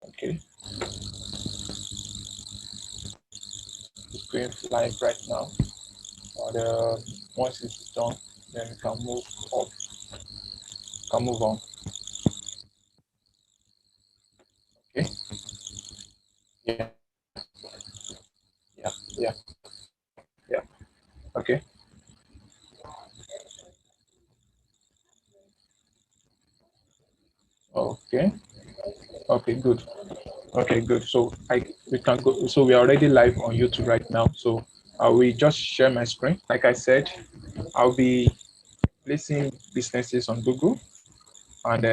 Okay, it's going live right now. But once it's done, then we can move up, can move on. Okay. Yeah. Yeah. Yeah. Yeah. Okay. Okay. Okay. Good. Okay. Good. So we can go. So we are already live on YouTube right now. So I will just share my screen. Like I said, I'll be listing businesses on Google and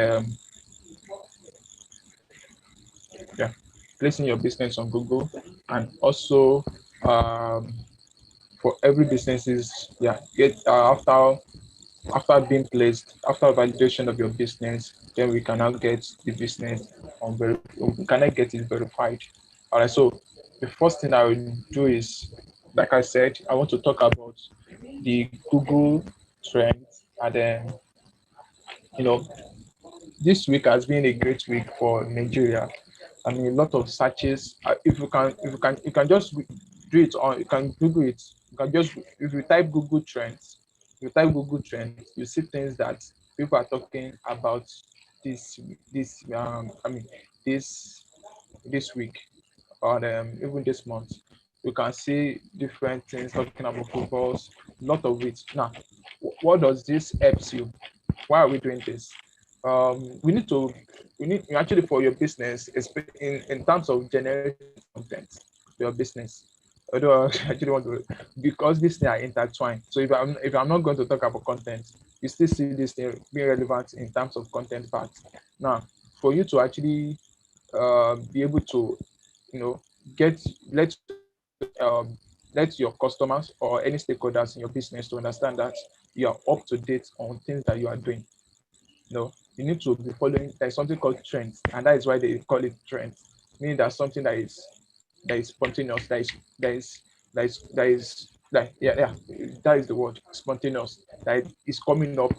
yeah, placing your business on Google and also um, for every businesses, yeah, get after being placed, after validation of your business, then we can now get the business we can now get it verified. All right, so the first thing I will do is, like I said, I want to talk about the Google trends, and then you know this week has been a great week for Nigeria. I mean, a lot of searches. You can just do it on. You can Google it. You can just if you type Google Trends, you see things that people are talking about this I mean this this week or even this month. You can see different things talking about footballs. A lot of it. Now, what does this helps you? Why are we doing this? We need to actually for your business in terms of generating content for your business. Although I actually want to, because these things are intertwined. So if I'm not going to talk about content, you still see this thing being relevant in terms of content part. Now, for you to actually be able to get let let your customers or any stakeholders in your business to understand that you are up to date on things that you are doing. You need to be following. There's something called trends, and that is why they call it trends. Meaning that something that is spontaneous, that that is the word, spontaneous, that is coming up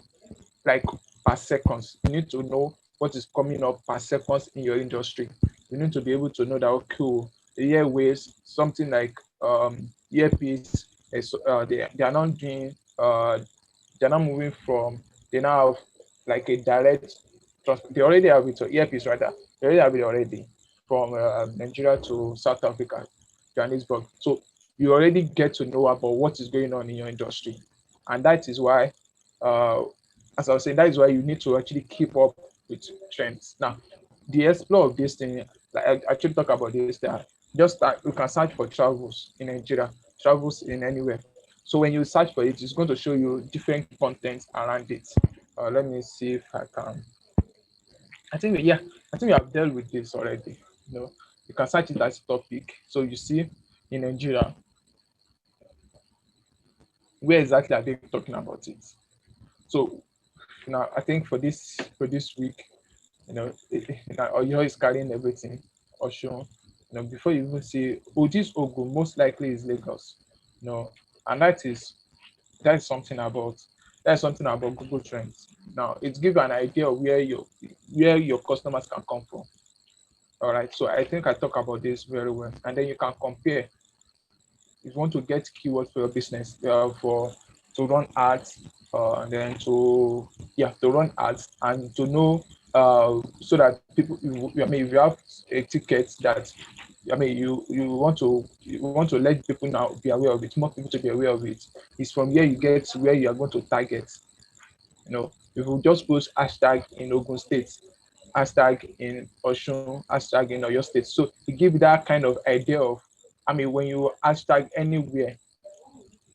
like per seconds. You need to know what is coming up per seconds in your industry. You need to be able to know that okay, the airways, something like earpiece, they are not doing they're not moving from they now have like a direct they already have it, so earpiece rather. They already have it already from Nigeria to South Africa, Johannesburg. So you already get to know about what is going on in your industry. And that is why uh, as I was saying, that is why you need to actually keep up with trends. Now, the explore of this thing, like I actually talk about this, that just start, you can search for travels in Nigeria, travels in anywhere. So when you search for it, it's going to show you different content around it. Let me see if I can. I think we have dealt with this already. You know, you can search it as topic. So you see in Nigeria, where exactly are they talking about it? So now I think for this week, Oyo is carrying everything. Oshun, before you even see, this Ogun most likely is Lagos. And that is something about Google Trends. Now it gives you an idea of where your customers can come from. All right, so I think I talk about this very well, and then you can compare. If you want to get keywords for your business, for to run ads, and then to run ads and to know, so that people, I mean, if you have a ticket that, I mean, you want to let people now be aware of it, more people to be aware of it. It's from here you get to where you are going to target. If you just post hashtag in Ogun State, hashtag in Oshun, hashtag in Oyo State. So to give that kind of idea of, I mean, when you hashtag anywhere,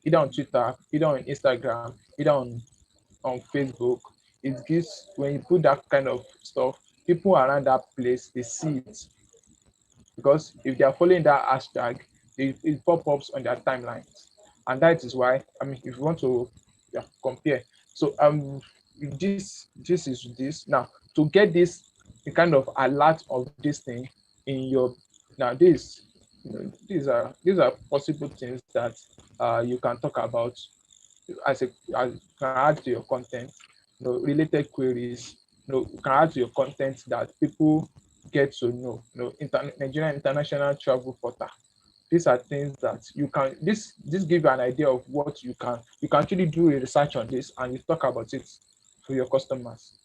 either on Twitter, either on Instagram, either on Facebook, it gives, when you put that kind of stuff, people around that place, they see it. Because if they are following that hashtag, it pop-ups on their timelines. And that is why, I mean, if you want to, compare. So this is this. Now, to get this, the kind of alert of this thing in your, now this, these are possible things that you can talk about as can add to your content. Related queries. You can add to your content that people. get to know, Nigerian International Travel Portal. These are things that you can, this give you an idea of what you can actually do a research on this and you talk about it to your customers.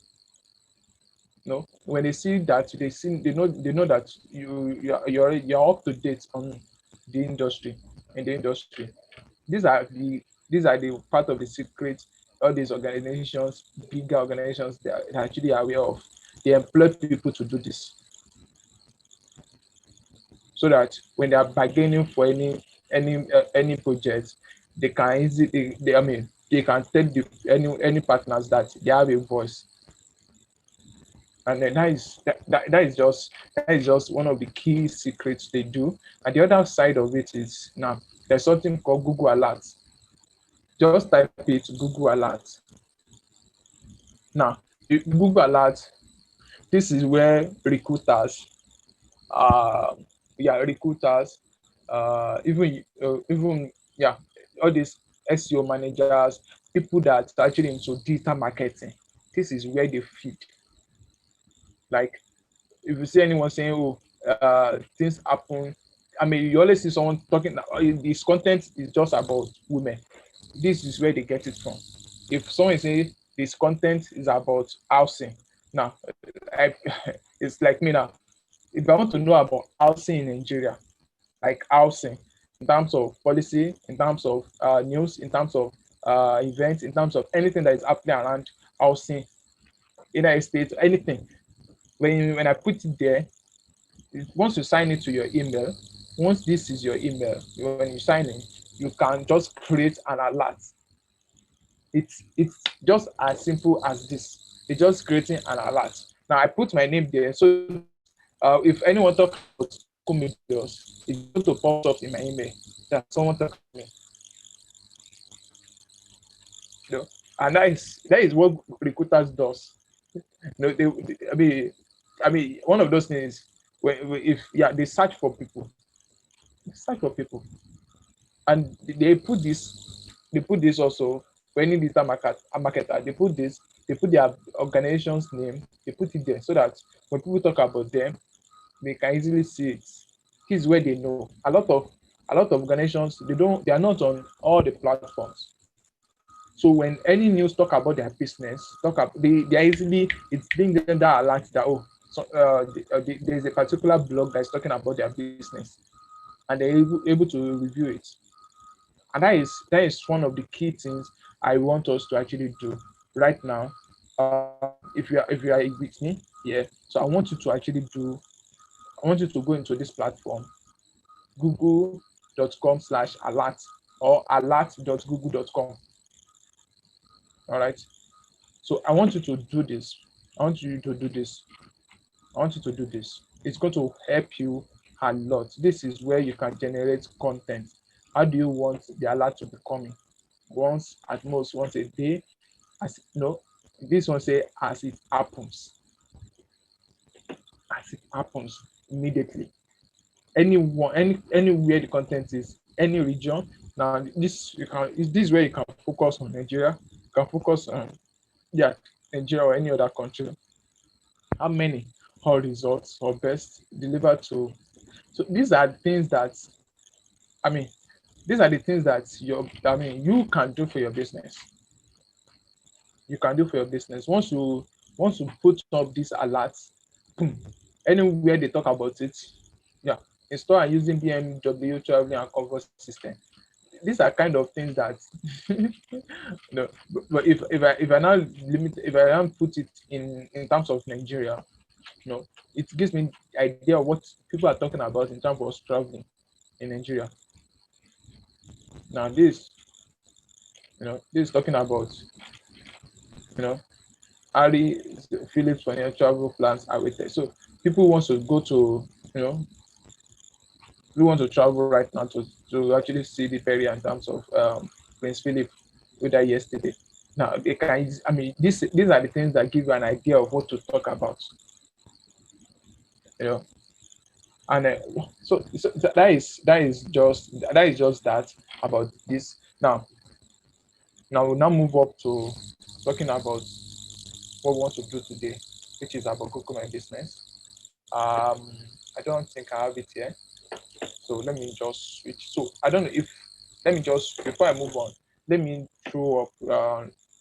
When they see that, they know that you're up to date on the industry, in the industry. These are the part of the secret. All these organizations, bigger organizations, they're actually aware of. They employ people to do this, so that when they are bargaining for any project, they can easily, I mean, they can tell any partners that they have a voice. And then that is just one of the key secrets they do. And the other side of it is, now there's something called Google Alerts. Just type it, Google Alerts. Now, Google Alerts, this is where recruiters, uh, recruiters, even all these SEO managers, people that are actually into digital marketing. This is where they feed. Like, if you see anyone saying, "Oh, things happen," I mean, you always see someone talking. This content is just about women. This is where they get it from. If someone is saying this content is about housing, now, it's like me now. If I want to know about housing in Nigeria, like housing, in terms of policy, in terms of news, in terms of events, in terms of anything that is happening around housing, United States, anything. When I put it there, once you sign it to your email, once this is your email, when you sign in, you can just create an alert. It's just as simple as this. It's just creating an alert. Now I put my name there so that if anyone talk about videos, it's going to pop up in my email that someone talk about me. You know, and that is what recruiters does. I mean, one of those things, if they search for people, and they put this also, for any digital marketer, they put their organization's name, they put it there so that when people talk about them, they can easily see it. This is where they know. A lot of organizations, they are not on all the platforms. So when any news talk about their business, they are easily, it's being them that alert that, oh, so there's a particular blog that's talking about their business, and they're able to review it. And that is one of the key things I want us to actually do right now. If you are with me, yeah. So I want you to go into this platform, google.com/alert, or alert.google.com. All right. So I want you to do this. I want you to do this. I want you to do this. It's going to help you a lot. This is where you can generate content. How do you want the alert to be coming? Once, at most once a day. As this one say, as it happens. As it happens immediately. Anywhere the content is, any region. Now this is where you can focus on Nigeria. You can focus on, Nigeria or any other country. How many or results or best delivered to. So these are things that, I mean, these are the things that you can do for your business. You can do for your business. Once you put up these alerts, boom, anywhere they talk about it, yeah, install and using BMW traveling and comfort system. These are kind of things that no, but if I now if I now put it in terms of Nigeria, it gives me idea of what people are talking about in terms of traveling in Nigeria. Now this is talking about, you know, Harry Phillips for your travel plans are waited. So people want to go to, we want to travel right now to actually see the ferry in terms of Prince Philip with that yesterday. Now they can, I mean, these are the things that give you an idea of what to talk about. You know, and so that is just that about this. Now we'll now move up to talking about what we want to do today, which is about Google My Business. I don't think I have it here. So let me just switch. So I don't know if let me just before I move on, let me throw up.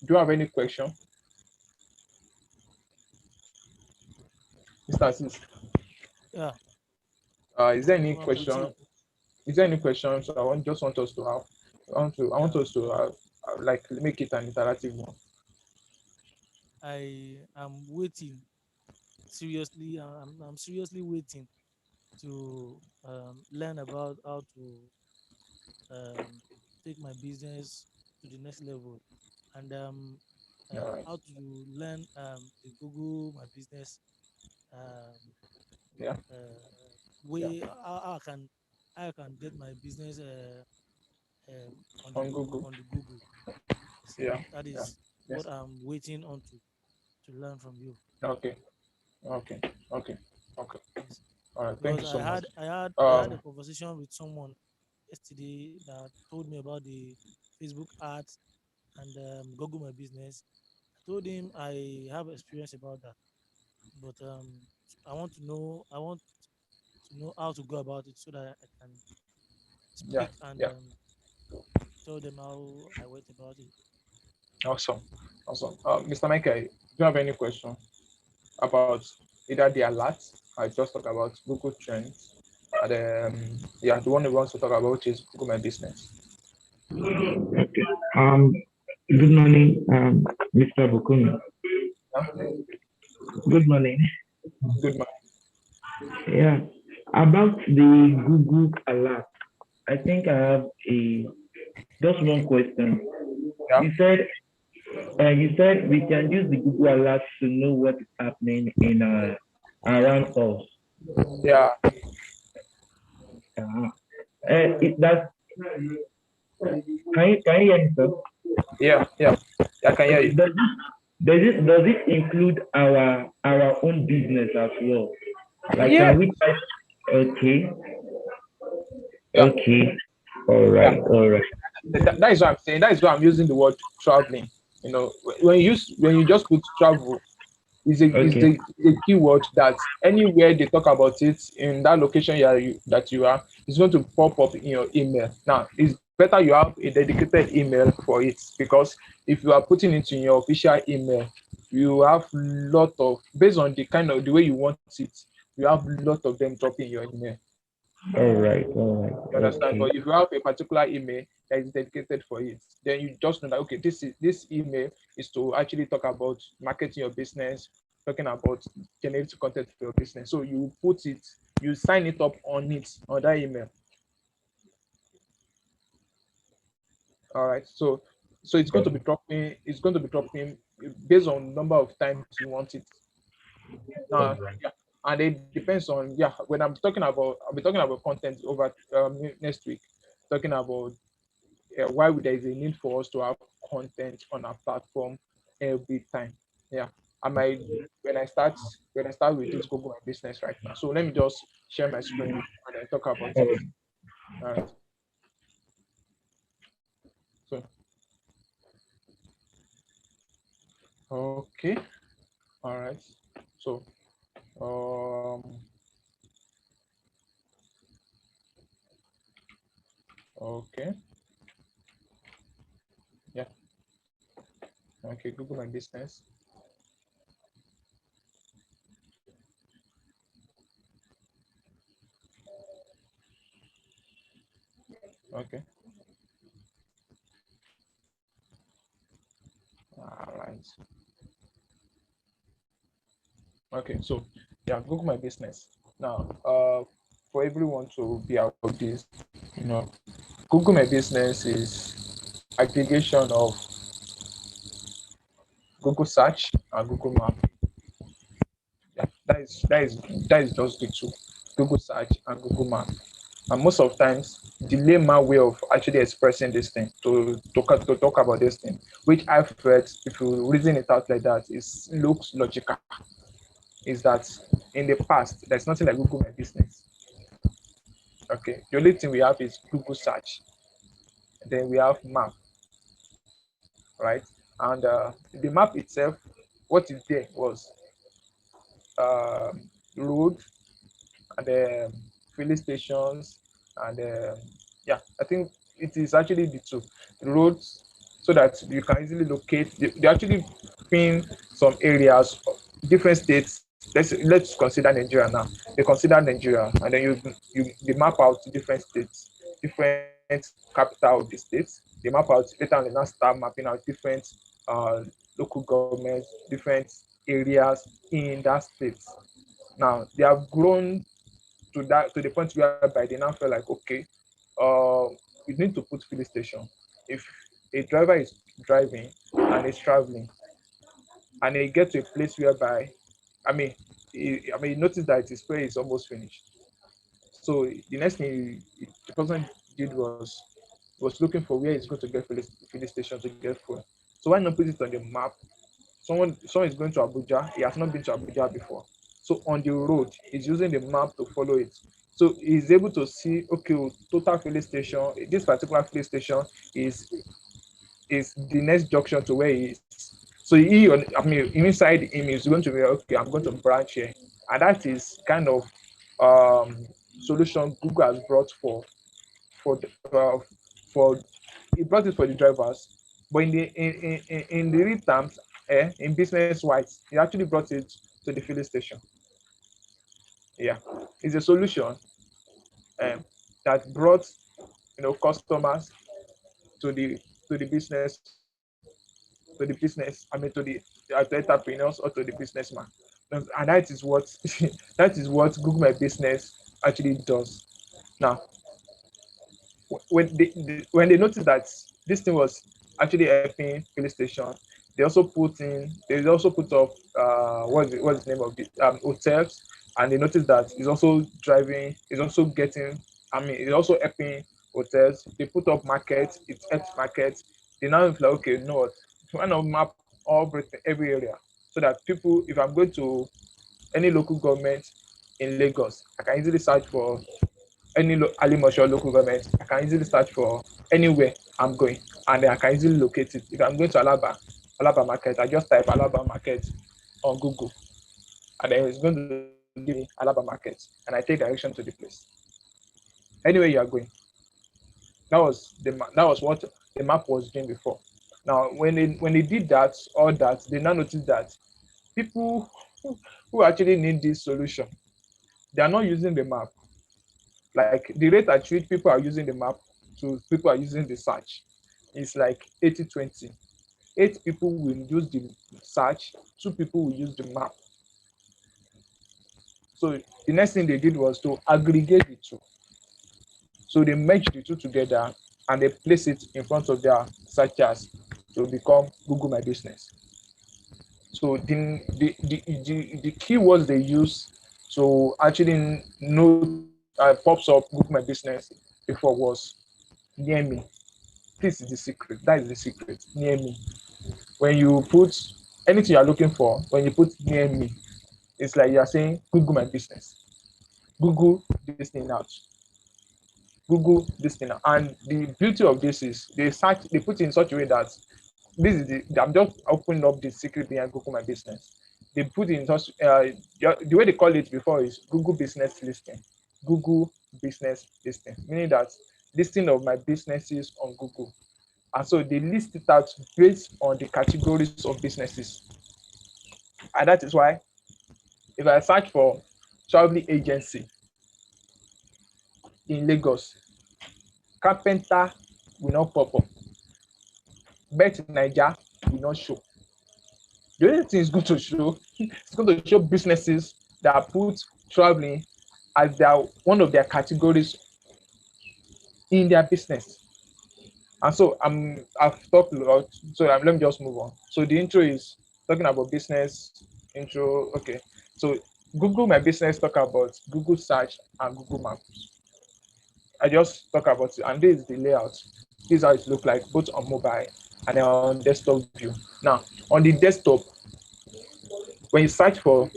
Do you have any question, Mr. Assis? Yeah, Is there any I'm with question? you. Is there any questions? I want just want us to have. I want Yeah, us to like make it an interactive one. I am waiting. Seriously, I'm seriously waiting to learn about how to um, take my business to the next level, and All right. how to learn the Google my business um, Yeah. Yeah. way, how I can get my business On Google. on the Google. Yes, Yeah. that Yeah. is what Yes. I'm waiting on to learn from you. Okay. Okay. Okay. Okay. Yes, All right. Thank because you so much. I had Um. a conversation with someone yesterday that told me about the Facebook ads and Google My Business. I told him I have experience about that, but I want to know how to go about it so that I can Yeah. speak and Yeah. tell them how I went about it. Awesome. Awesome. Mr. Michael, do you have any question about either the alert I just talked about Google Trends, and yeah, the one we want to talk about is Google My Business. Okay. Good morning, Mr. Bukumi. Yeah. Good morning. Good man. Yeah. About the Google alert, I think I have a just one question. Yeah. You said you said we can use the Google alert to know what is happening in around us. Yeah. Uh, that can you hear me, sir? Yeah. Yeah. I can hear Okay. you. Does it include our own business as well? Like Yeah. can we type? Okay. Yeah. Okay. Yeah. All right. That is what I'm saying. That is why I'm using the word traveling. When you just put travel, is Okay. the keyword that anywhere they talk about it in that location that you are, it's going to pop up in your email. Now it's better you have a dedicated email for it, because if you are putting it in your official email, you have lot of, based on the kind of the way you want it, you have lot of them dropping your email. All right. All right. You understand? Okay. But if you have a particular email that is dedicated for it, then you just know that okay, this email is to actually talk about marketing your business, talking about generating content for your business. So you put it, you sign it up on that email. All right. So it's going to be dropping based on number of times you want it. All Uh, right. yeah. And it depends on, yeah, when I'll be talking about content over next week, talking about why there is a need for us to have content on our platform every time. Yeah, I might when I start with this Google My Business right now. So let me just share my screen and then talk about it. All right. So okay. All right. So okay. Yeah. Okay. Google My Business. Okay. All right. Okay. So yeah, Google My Business. Now, for everyone to be aware of this, you know, Google My Business is aggregation of Google Search and Google Map. Yeah, that is just the two, Google Search and Google Map. And most of times, the layman way of actually expressing this thing to talk about this thing, which I've read, if you reason it out like that, is looks logical. Is that in the past there's nothing like Google My Business. Okay, the only thing we have is Google Search. Then we have Map, right? And the map itself, what is there was um, road. and filling stations, and yeah, I think it is actually the two roads, so that you can easily locate. They actually pin some areas, different states. Let's consider Nigeria now. They consider Nigeria, and then you they map out different states, different capital of the states. They map out later on. They now start mapping out different uh, local governments, different areas in that state. Now they have grown to the point whereby they now feel like, okay, uh, you need to put filling station. If a driver is driving and is traveling, and he get to a place whereby, I mean, he noticed that his spray is almost finished. So the next thing the person did was looking for where he's going to get filling station to get fuel. So why not put it on the map? Someone is going to Abuja. He has not been to Abuja before. So on the road, he's using the map to follow it. So he's able to see, okay, total filling station. This particular filling station is is the next junction to where he is. So I mean, inside him is going to be, okay, I'm going to branch here, and that is kind of solution Google has brought for for it brought it for the drivers, but in the real terms, in business wise, it actually brought it to the filling station. Yeah, it's a solution um, that brought customers to the business to the business. I mean to entrepreneurs or to the businessman, and that is what that is what Google My Business actually does. Now, when they noticed that this thing was actually helping filling station, they also put up what's the name of it, hotels, and they noticed that it's also driving, it's also getting, I mean, it's also helping hotels. They put up markets, it helps markets. They now feel like, okay, you know what, why not map every area, so that people, if I'm going to any local government in Lagos, I can easily search for any Alimosho local government. I can easily search for anywhere I'm going, and then I can easily locate it. If I'm going to Alaba Market, I just type Alaba Market on Google, and then it's going to give me Alaba Market, and I take direction to the place. Anywhere you are going, that was what the map was doing before. Now, when they did that, all that, they now noticed that people who actually need this solution, they are not using the map. Like the rate at which people are using the map to people are using the search is like 80-20. Eight people will use the search, two people will use the map. So the next thing they did was to aggregate the two. So they merged the two together and they place it in front of their searchers to become Google My Business. So the keywords they use to actually note pops up Google My Business before was near me. This is the secret. That is the secret. Near me. When you put anything you are looking for, when you put near me, it's like you are saying Google My Business. Google this thing out. Google this thing out. And the beauty of this is they put it in such a way that this is I'm just opening up the secret behind Google My Business. They put it in such the way they call it before is Google Business Listing. Google Business Listing, meaning that listing of my businesses on Google. And so they list it out based on the categories of businesses. And that is why if I search for traveling agency in Lagos, carpenter will not pop up. Bet Niger will not show. The only thing it's going to show, it's going to show businesses that put traveling as their one of their categories in their business. And so I've talked a lot. So let me just move on. So the intro is talking about business intro. Okay. So Google My Business talk about Google search and Google Maps. I just talk about it, and this is the layout. This is how it looks like both on mobile and on desktop view. Now on the desktop, when you search for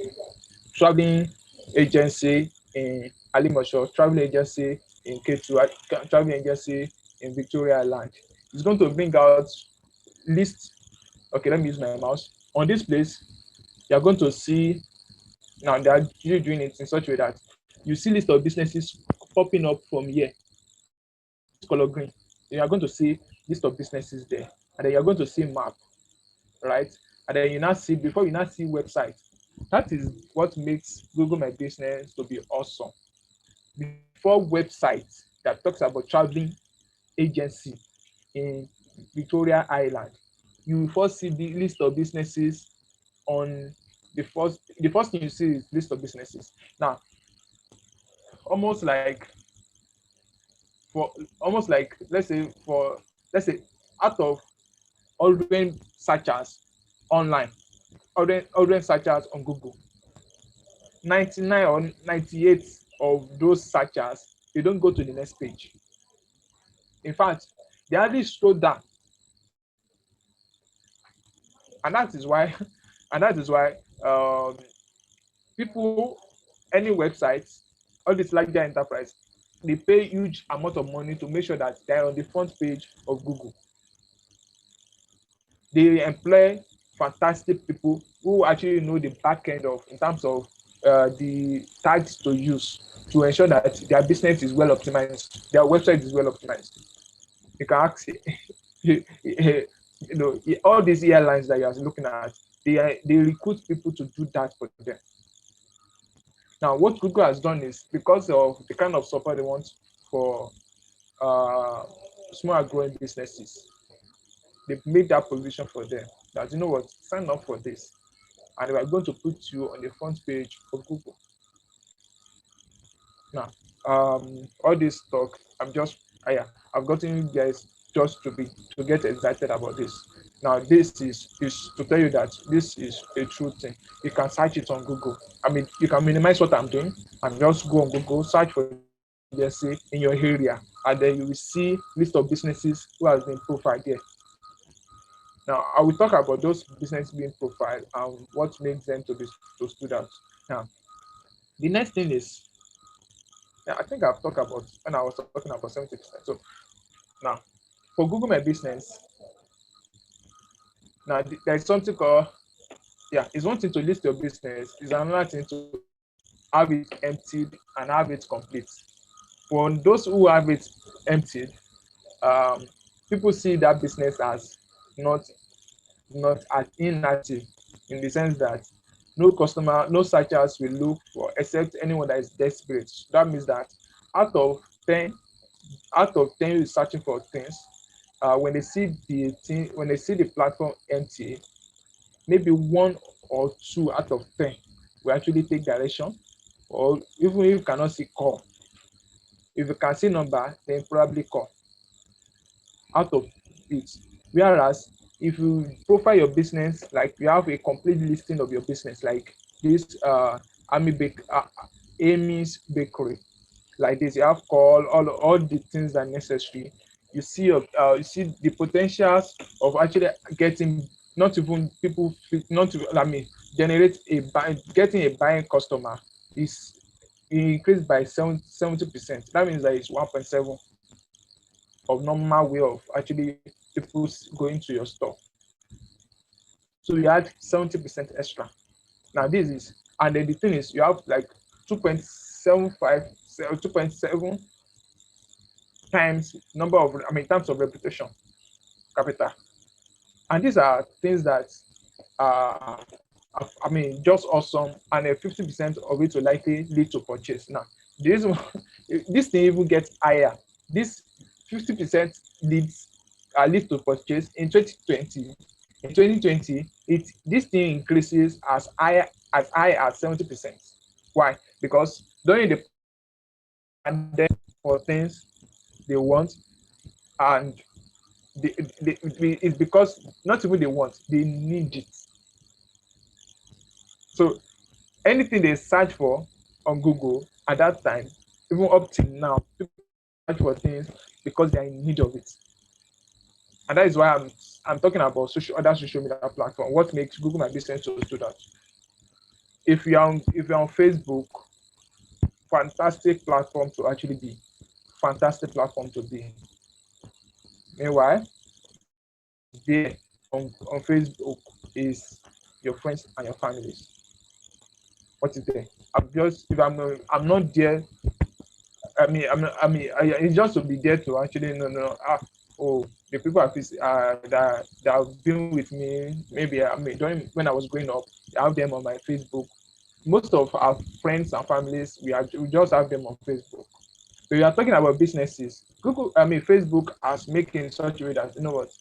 traveling agency in Alimosho, traveling agency in Ketu, traveling agency in Victoria Island, it's going to bring out list. Okay, let me use my mouse. On this place, you're going to see now they are usually doing it in such a way that you see list of businesses popping up from here, this color green. You are going to see list of businesses there, and then you're going to see map, right? And then you now see before you now see website. That is what makes Google My Business to be awesome. Before website that talks about traveling agency in Victoria Island, you first see the list of businesses on the first thing you see is list of businesses. Now, almost like for almost like let's say out of 100 searchers online, 100 searchers on Google, 99 or 98 of those searchers they don't go to the next page. In fact, they hardly scroll down, and that is why and that is why um, people, any websites, all these larger enterprise, they pay huge amount of money to make sure that they're on the front page of Google. They employ fantastic people who actually know the back end of in terms of the tags to use to ensure that their business is well optimized, their website is well optimized. You can ask, all these airlines that you are looking at, they recruit people to do that for them. Now, what Google has done is because of the kind of support they want for uh, small and growing businesses, they've made that provision for them. That you know what, sign up for this, and we are going to put you on the front page of Google. Now, all this talk, yeah, I've gotten you guys just to get excited about this. Now, this is to tell you that this is a true thing. You can search it on Google. I mean, you can minimize what I'm doing and just go on Google, search for agency in your area, and then you will see list of businesses who has been profiled there. Now, I will talk about those businesses being profiled and what makes them to stood out. Now, the next thing is, yeah, I think I've talked about when I was talking about 70%. So now, for Google My Business, now there's something called, yeah, it's one thing to list your business, it's another thing to have it emptied and have it complete. For those who have it emptied, um, people see that business as not as inactive, in the sense that no customer, no searchers will look for except anyone that is desperate. That means that out of 10, out of 10 who is searching for things, when they see the thing, when they see the platform empty, maybe one or two out of 10 will actually take direction, or even if you cannot see, call. If you can see number, then probably call out of it. Whereas if you profile your business, like you have a complete listing of your business, like this Amy's Bakery, like this, you have call all the things that are necessary. You see the potentials of actually getting, not even people, not to, I mean, generate getting a buying customer is increased by 70%. That means that it's 1.7 of normal way of actually people going to your store. So you add 70% extra. Now this is, and then the thing is, you have like 2.75, 2.7 times number of, I mean, terms of reputation capital. And these are things that are, I mean, just awesome. And 50% of it will likely lead to purchase. Now, this one, this thing even gets higher. This 50% leads to purchase in 2020. In 2020, this thing increases as high as 70%. Why? Because during the pandemic, for things they want, and it's because not even they want, they need it. So anything they search for on Google at that time, even up till now, people search for things because they are in need of it. And that is why I'm talking about other social media platform. What makes Google My Business so stood out? If you're on Facebook, fantastic platform to actually be, fantastic platform to be. Meanwhile, what is there on Facebook is your friends and your families. What is there? I'm not there. It's just to be there to actually no. Oh, the people that have been with me, maybe during when I was growing up, I have them on my Facebook. Most of our friends and families, we just have them on Facebook. When we are talking about businesses, Facebook has making in such a way that, you know what,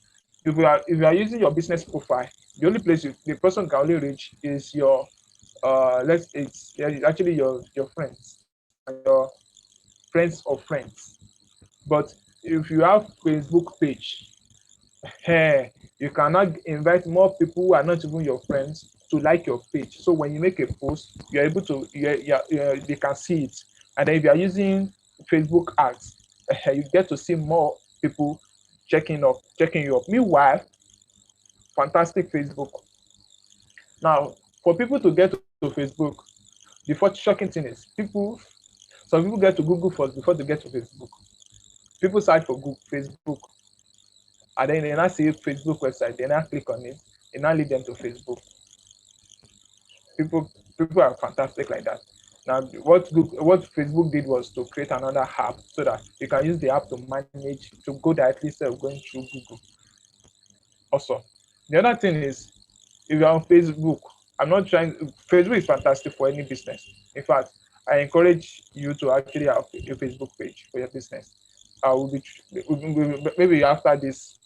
if you are using your business profile, the only place the person can only reach is your it's actually your friends and your friends of friends. But if you have Facebook page, hey, you cannot invite more people who are not even your friends to like your page. So when you make a post, you're able to they can see it. And then if you are using Facebook ads, you get to see more people checking you up. Meanwhile, fantastic Facebook. Now, for people to get to Facebook, the first shocking thing is some people get to Google first before they get to Facebook. People search for Google, Facebook, and then they now see Facebook website, they now click on it, it now lead them to Facebook. People are fantastic like that. Now what Facebook did was to create another app so that you can use the app to manage to go directly instead of going through Google. Also, the other thing is, if you're on Facebook, I'm not trying. Facebook is fantastic for any business. In fact, I encourage you to actually have a Facebook page for your business. Will be maybe after this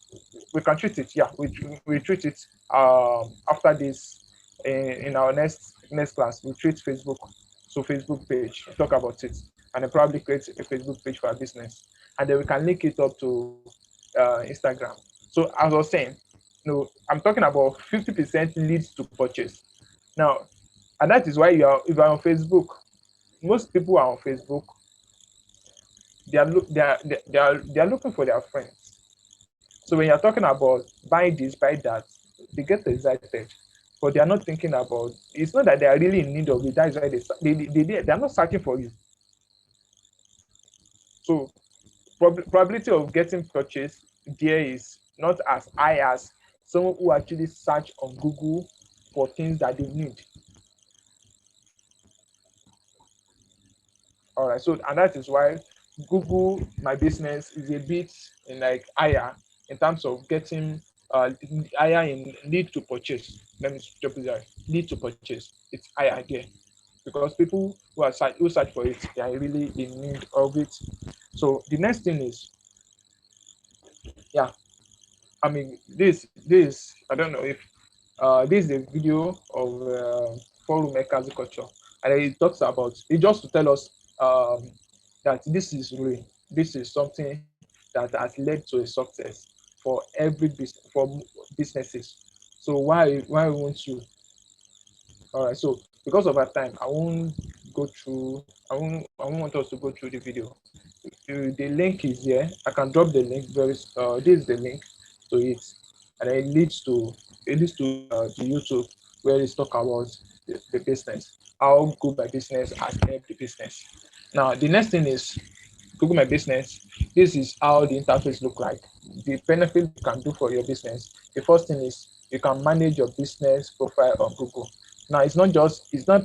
we can treat it. Yeah, we treat it after this in our next class. We treat Facebook, so Facebook page, talk about it, and then probably create a Facebook page for our business, and then we can link it up to Instagram. So as I was saying, no, I'm talking about 50% leads to purchase. Now, and that is why if you're on Facebook, most people are on Facebook. They are looking for their friends. So when you're talking about buy this, buy that, they get excited, but they are not thinking about. It's not that they are really in need of it. That is why they are not searching for you. So probability of getting purchase there is not as high as someone who actually search on Google for things that they need. All right, so and that is why Google My Business is a bit like higher in terms of getting higher in need to purchase. Let me drop it there. Need to purchase. It's higher there because people who search for it, they are really in need of it. So the next thing is, yeah, this I don't know if this is a video of forum agriculture, and it talks about it just to tell us that this is real. This is something that has led to a success for every business for businesses. So why won't you? All right. So because of our time, I won't go through. I won't want us to go through the video. The link is here. I can drop the link. This is the link to it, and it leads to the YouTube where it's talk about the business, how Google My Business has helped the business. Now the next thing is Google My Business. This is how the interface look like. The benefit you can do for your business. The first thing is you can manage your business profile on Google. Now it's not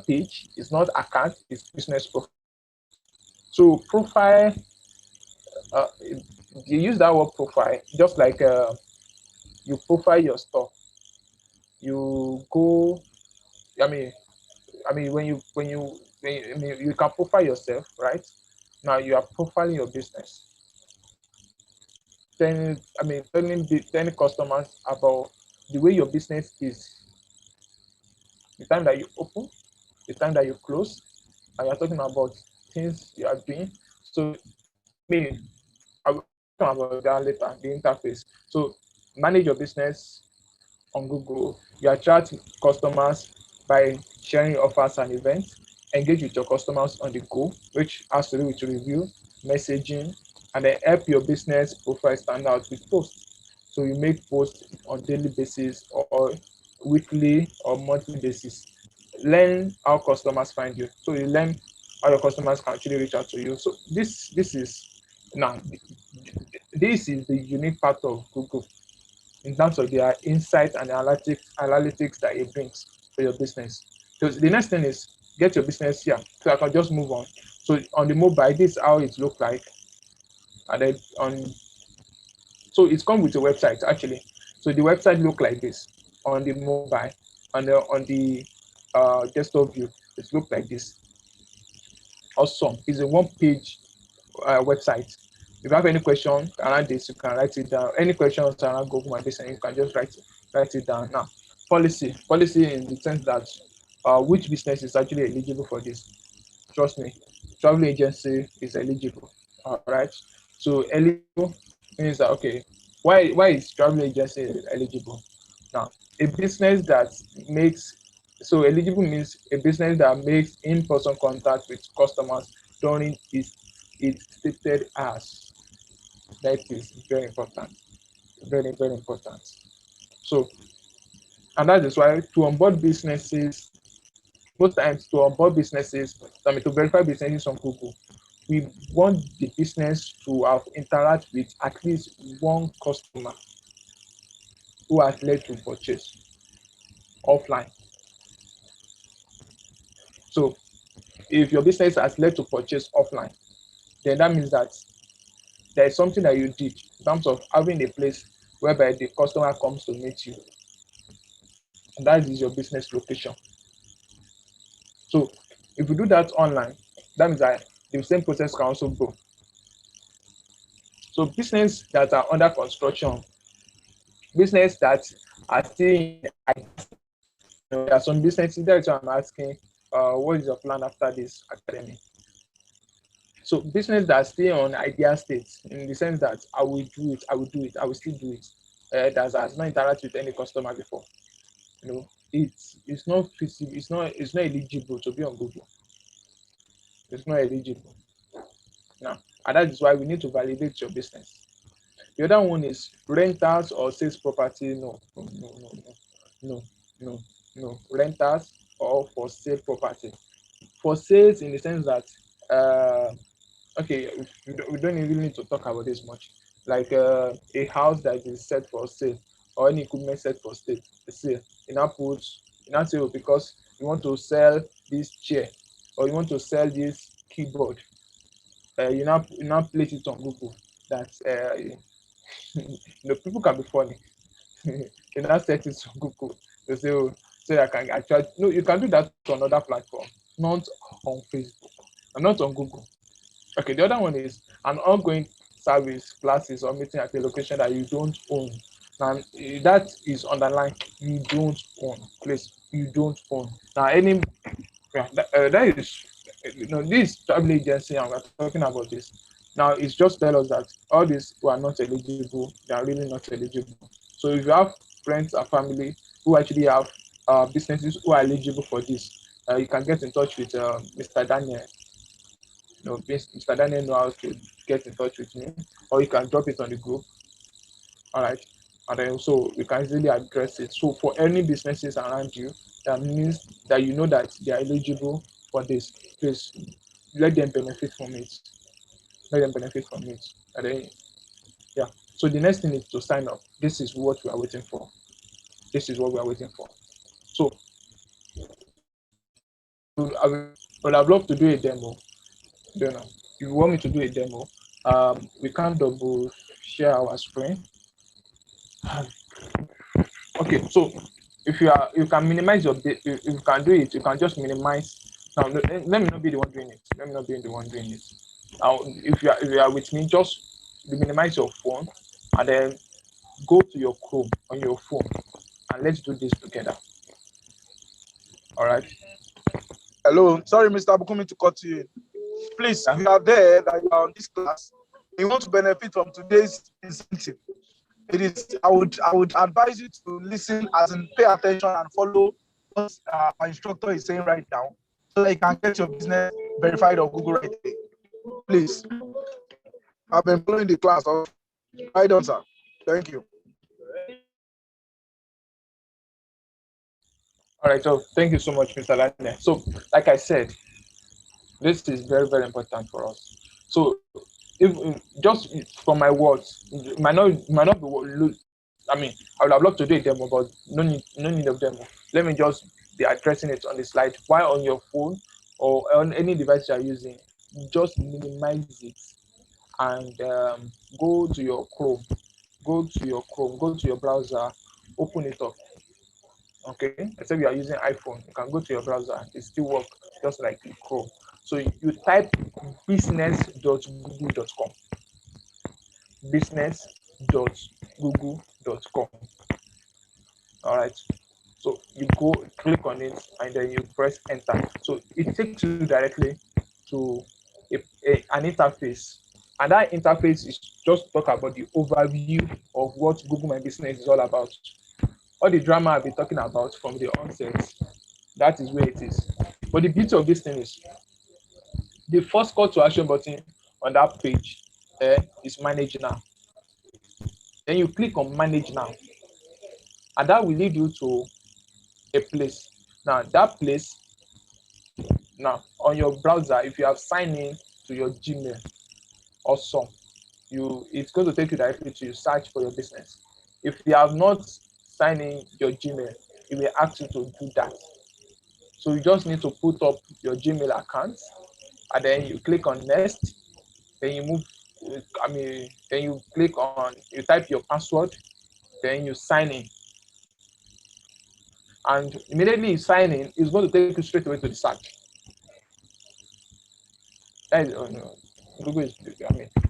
page, it's not account, it's business profile. So profile, uh, you use that word profile just like you profile your store. You go, I mean, you can profile yourself, right? Now you are profiling your business. Telling customers about the way your business is, the time that you open, the time that you close, and you're talking about things you are doing. So, I mean, I will talk about that later, the interface. So, manage your business on Google. You attract customers by sharing offers and events. Engage with your customers on the go, which has to do with review, messaging, and then help your business profile stand out with posts. So you make posts on daily basis or weekly or monthly basis. Learn how customers find you. So you learn how your customers can actually reach out to you. So now this is the unique part of Google in terms of their insight and analytics that it brings for your business. So the next thing is get your business here. So I can just move on. So on the mobile, this is how it look like. And then on, so it's come with a website actually. So the website look like this on the mobile, on the desktop view. It look like this. Awesome. It's a one-page website. If you have any question around this, you can write it down. Any questions around Google My Business, you can just write it down. Now, policy in the sense that which business is actually eligible for this. Trust me, travel agency is eligible. All right. So eligible means that okay, why is travel agency eligible? Now, a business that makes so eligible means a business that makes in-person contact with customers during its stated hours. That is very important. Very important. So, and that is why to onboard businesses, most times to onboard businesses, I mean to verify businesses on Google, we want the business to have interact with at least one customer who has led to purchase offline. So if your business has led to purchase offline, then that means that there is something that you did in terms of having a place whereby the customer comes to meet you, and that is your business location. So if you do that online, that means that the same process can also go. So business that are under construction, business that are still in, there are some businesses, that's why I'm asking, what is your plan after this academy? So business that stay on idea state in the sense that I will do it, I will still do it. That has not interacted with any customer before. It's not feasible, it's not eligible to be on Google. It's not eligible. Now, and that is why we need to validate your business. The other one is rentals or sales property. No, no, no, no, no, no, no. Rentals or for sale property. For sales in the sense that okay, we don't even need to talk about this much. Like a house that is set for sale or any equipment set for sale. You now say, oh, because you want to sell this chair or you want to sell this keyboard, you now place it on Google. That people can be funny. You now set it on Google. They say, oh, so I can actually no, you can do that on another platform, not on Facebook, and not on Google. Okay, the other one is an ongoing service, classes, or meeting at a location that you don't own. Now, that is underlined, you don't own. Please, you don't own. Now, that is, this travel agency, and we're talking about this. Now, it's just tell us that all these who are not eligible, they are really not eligible. So, if you have friends or family who actually have businesses who are eligible for this, you can get in touch with Mr. Daniel. Mr. Daniel know how to get in touch with me, or you can drop it on the group. All right, and then so we can easily address it. So for any businesses around you, that means that you know that they are eligible for this. Please let them benefit from it. Let them benefit from it. And then yeah. So the next thing is to sign up. This is what we are waiting for. This is what we are waiting for. So I would have loved to do a demo. Don't know. If you want me to do a demo, we can double share our screen. Okay, so if you can minimize if you can do it, you can just minimize. Now let me not be the one doing it. Let me not be the one doing it. Now if you are with me, just minimize your phone and then go to your Chrome on your phone and let's do this together. All right. Hello, sorry, Mr. Bukumi, to cut you in. Please, if you are there, that you are on this class, you want to benefit from today's incentive. I would advise you to listen, as in pay attention and follow what our instructor is saying right now, so that you can get your business verified on Google right away. Please, I've been following the class. Right on, sir. Thank you. All right. So thank you so much, Mr. Lane. So like I said, this is very important for us. So if just from my words, it might not be I mean, I would have loved to do a demo, but no need of demo. Let me just be addressing it on the slide. While on your phone or on any device you are using, just minimize it and go to your Chrome, go to your browser, open it up. Okay, except you are using iPhone, you can go to your browser, it still work just like Chrome. So you type business.google.com, business.google.com. All right. So you go click on it and then you press enter. So it takes you directly to an interface. And that interface is just talk about the overview of what Google My Business is all about. All the drama I've been talking about from the onset, that is where it is. But the beauty of this thing is the first call to action button on that page is manage now. Then you click on manage now, and that will lead you to a place. Now that place, now on your browser, if you have signed in to your Gmail, awesome. It's going to take you directly to search for your business. If you have not signed in your Gmail, it will ask you to do that. So you just need to put up your Gmail account, and then you click on next. Then you move. Then you click on. You type your password. Then you sign in, and immediately you sign in, it's going to take you straight away to the search. That is, oh no, Google is,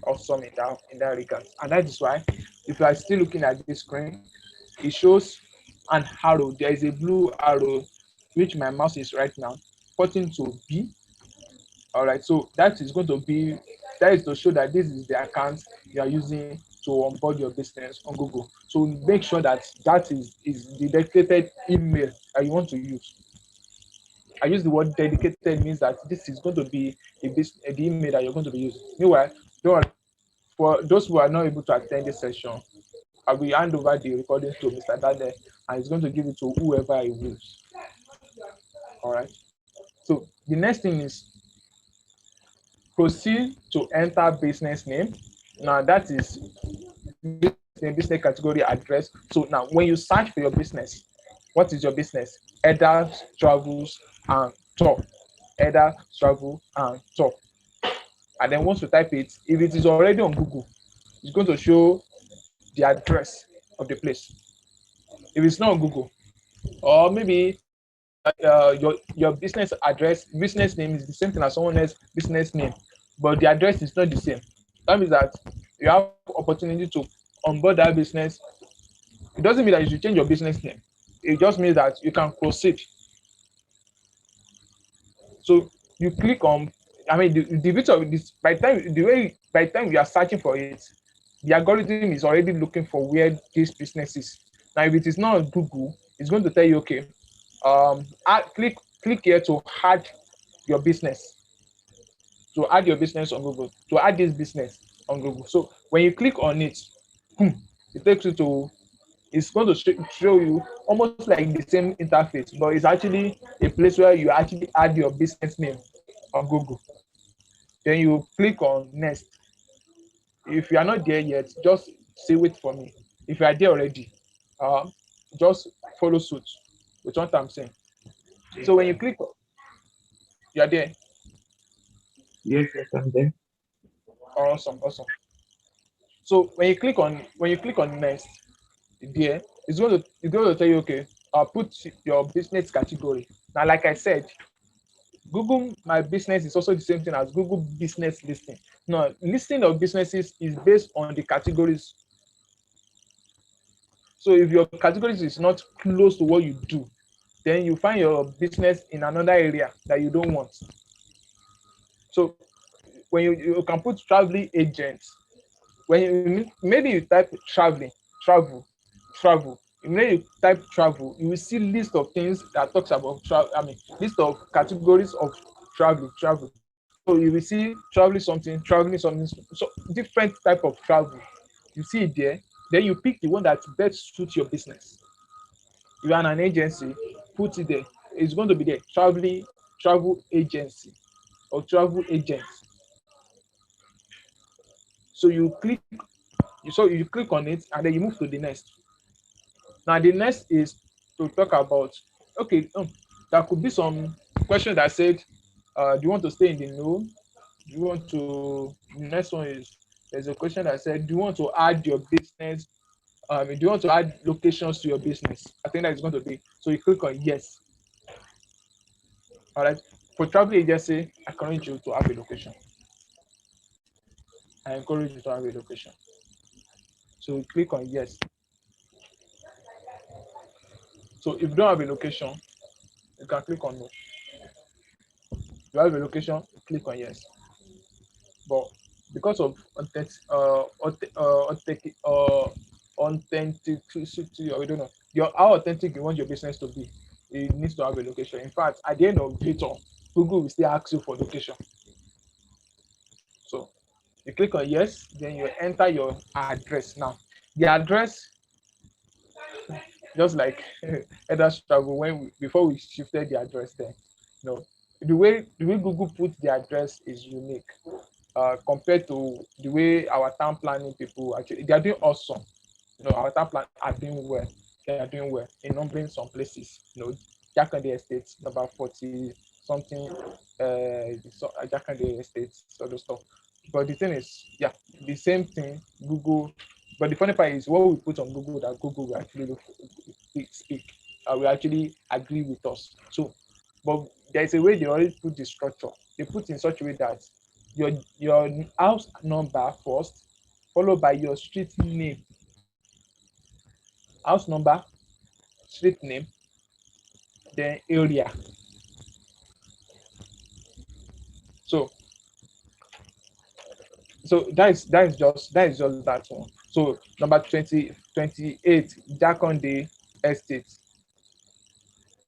awesome in that regard, and that is why if you are still looking at this screen, it shows an arrow. There is a blue arrow, which my mouse is right now pointing to B. All right, so that is to show that this is the account you are using to onboard your business on Google. So make sure that is the dedicated email that you want to use. I use the word dedicated means that this is going to be the email that you're going to be using. Meanwhile, don't, for those who are not able to attend this session, I will hand over the recording to Mr. Dade, and he's going to give it to whoever he wills. All right. So the next thing is proceed to enter business name. Now that is business category address. So now when you search for your business, what is your business? Edda Travels and Tour. Edda Travel and Tour. And then once you type it, if it is already on Google, it's going to show the address of the place. If it's not on Google, or maybe your business address, business name is the same thing as someone else's business name, but the address is not the same. That means that you have opportunity to onboard that business. It doesn't mean that you should change your business name. It just means that you can proceed. So you click on, the beauty of this, by the time you are searching for it, the algorithm is already looking for where this business is. Now, if it is not on Google, it's going to tell you, okay, click here to add your business, on Google, to add this business on Google. So when you click on it, it takes you to, it's going to show you almost like the same interface, but it's actually a place where you actually add your business name on Google. Then you click on next. If you are not there yet, just say wait for me. If you are there already, um, just follow suit with what I'm saying. So when you click, you are there. Yes, yes, I'm there. Awesome, awesome. So when you click on next, there it's going to tell you, okay, put your business category. Now, like I said, Google My Business is also the same thing as Google Business Listing. Now, listing of businesses is based on the categories. So if your categories is not close to what you do, then you find your business in another area that you don't want. So when you can put traveling agents, when you maybe you type travel, travel. When you type travel, you will see list of things that talks about travel. List of categories of travel. So you will see traveling something. So different type of travel. You see it there. Then you pick the one that best suits your business. You are an agency, put it there. It's going to be there. Travel agency or travel agents. So you click on it and then you move to the next. Now the next is to talk about, okay, There could be some question that said, do you want to stay in the know? Do you want to? The next one is there's a question that said, do you want to add your business? Do you want to add locations to your business? I think that is going to be. So you click on yes. All right. For travel agency, I encourage you to have a location. I encourage you to have a location. So you click on yes. So if you don't have a location, you can click on no. If you have a location, click on yes. But because of authenticity, or I don't know, how authentic you want your business to be, it needs to have a location. In fact, at the end of it all, Google will still ask you for location. So you click on yes, then you enter your address. Now, the address, just like other struggle when before we shifted the address there, no, the way Google put the address is unique. Compared to the way our town planning people actually they are doing awesome. Our town plan are doing well. They are doing well in numbering some places. Jakande Estate number 40 something, Jakande Estate, all those stuff. But the thing is, yeah, the same thing. Google, but the funny part is what we put on Google that Google will actually speak. Will actually agree with us. So, but there is a way they already put the structure. They put in such a way that your house number first, followed by your street name, house number, street name, then area. So that is just that one. So number 28 Jakonde Estate.